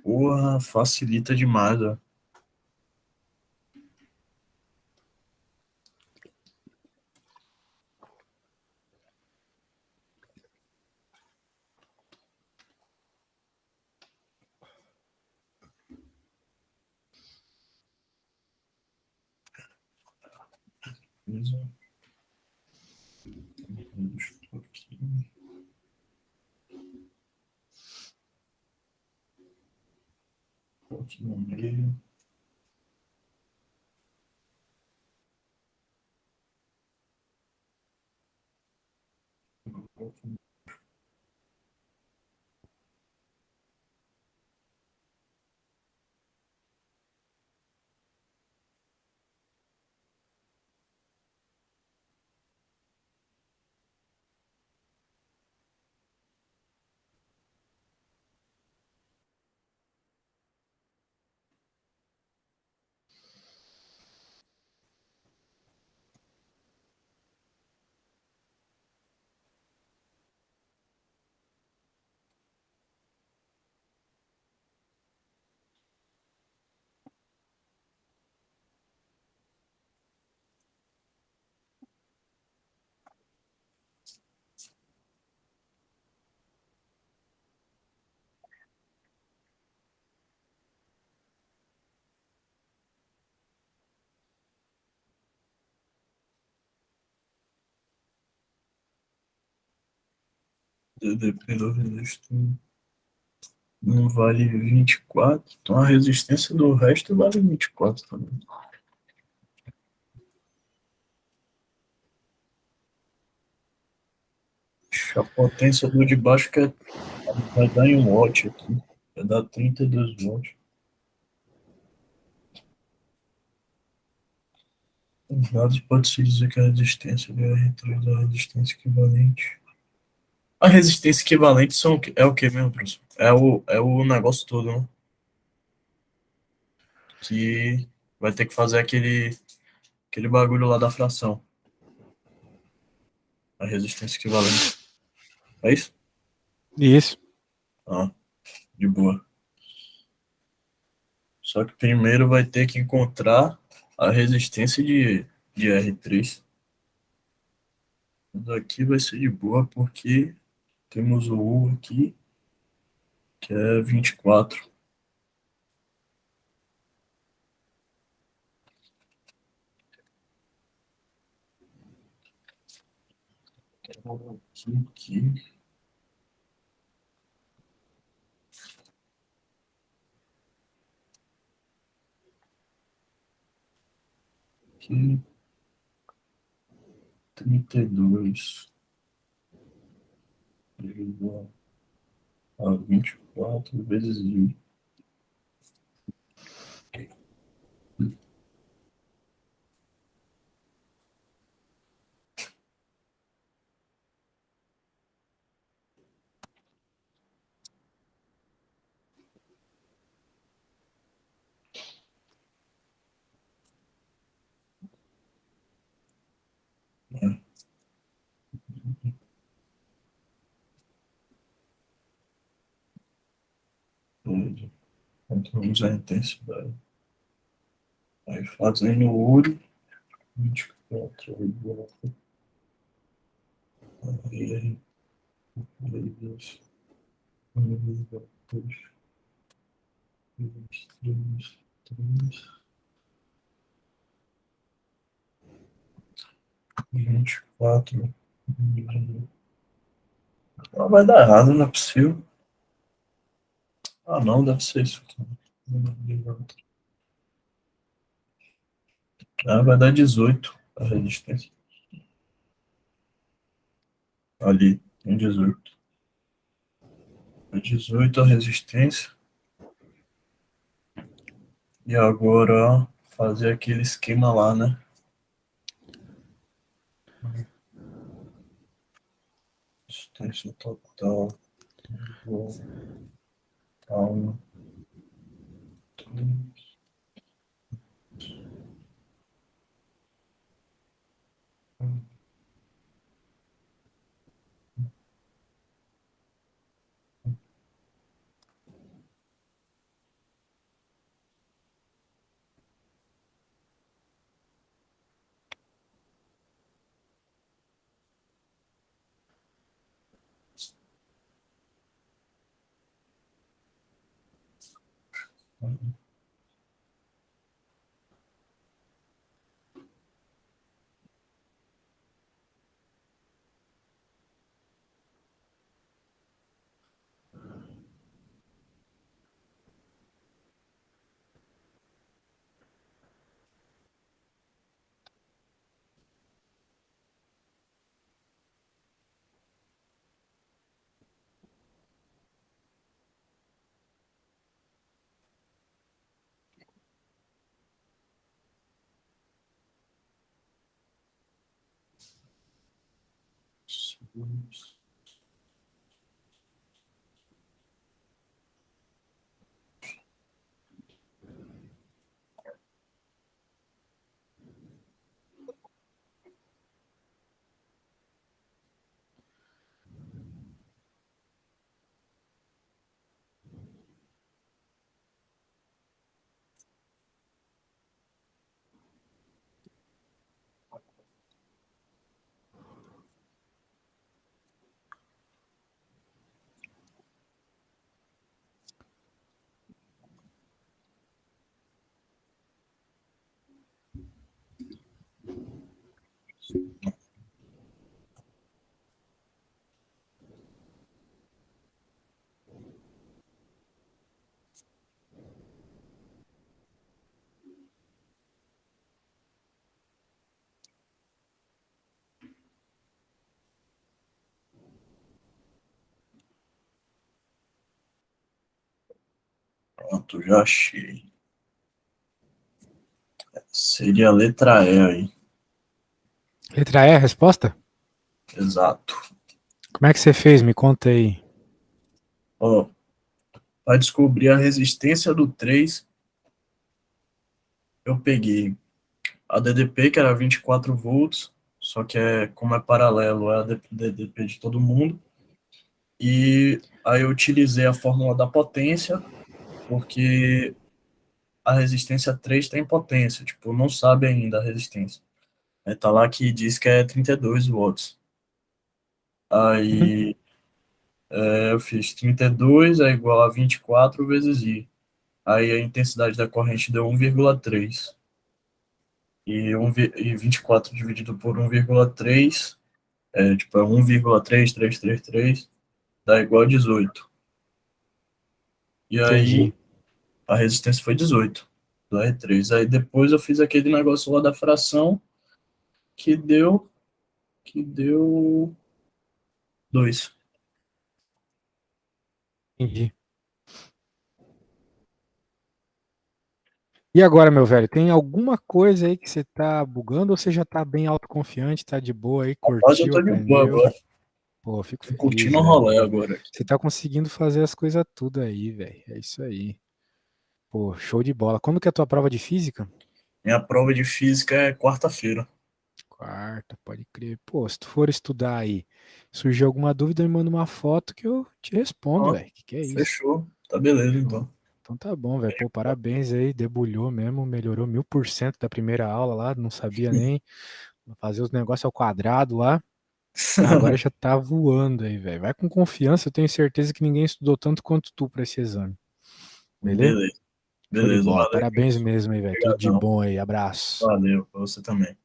Porra, facilita demais, ó. Aqui no meio. DDP do resistor não vale 24. Então a resistência do resto vale 24 também. A potência do de baixo que vai dar em 1 watt aqui. Vai dar 32 watts. Os dados pode-se dizer que a resistência do R3 é a resistência equivalente. A resistência equivalente é o que mesmo, professor? É o negócio todo, né? Que vai ter que fazer aquele bagulho lá da fração. A resistência equivalente. É isso? Isso. Ah, de boa. Só que primeiro vai ter que encontrar a resistência de R3. Mas aqui vai ser de boa porque temos o U aqui, que é 24. Aqui. Aqui, 32 igual a 24 vezes I. Né? Controlamos a intensidade. Aí fazendo o URI, 24 igual a R vezes 1,2 vezes 3, 24. Ah, vai dar errado, não é possível. Ah, não, deve ser isso aqui. Ah, vai dar 18 a resistência. Ali, tem 18. É 18 a resistência. E agora fazer aquele esquema lá, né? Resistência total. Total. Pronto, já achei. Seria a letra E aí. Letra E, a resposta? Exato. Como é que você fez? Me conta aí. Ó, para descobrir a resistência do 3, eu peguei a DDP, que era 24 volts, só que como é paralelo, é a DDP de todo mundo. E aí eu utilizei a fórmula da potência, porque a resistência 3 tem potência, tipo, não sabe ainda a resistência. Tá lá que diz que é 32 watts. Uhum. Aí eu fiz 32 é igual a 24 vezes I. Aí a intensidade da corrente deu 1,3. E 24 dividido por 1,3 tipo, é 1,3333, dá igual a 18. E aí Entendi. a resistência foi 18 do R3. Aí depois eu fiz aquele negócio lá da fração que deu 2. Entendi. E agora, meu velho, tem alguma coisa aí que você tá bugando ou você já tá bem autoconfiante, tá de boa aí, Rapaz, eu curtiu, tô de boa aprendeu? agora. Pô, fico Tô feliz, curtindo o velho. rolê Pô, agora aqui. você tá conseguindo fazer as coisas tudo aí, velho. É isso aí. Pô, show de bola. Quando que é a tua prova de física? Minha prova de física é quarta-feira. Quarta, pode crer. Pô, se tu for estudar aí, surgir alguma dúvida, me manda uma foto que eu te respondo, Ó, velho. Que é isso? fechou. Tá beleza, Show. então. Então tá bom, velho. Pô, parabéns aí. Debulhou mesmo, melhorou 1000% da primeira aula lá. Não sabia nem fazer os negócios ao quadrado lá. Agora já tá voando aí, velho. Vai com confiança, eu tenho certeza que ninguém estudou tanto quanto tu pra esse exame. Beleza? Beleza, Show de beleza. bola. Valeu, Parabéns Gilson. mesmo aí, velho. Tudo de Obrigadão. bom aí. Abraço. Valeu, pra você também.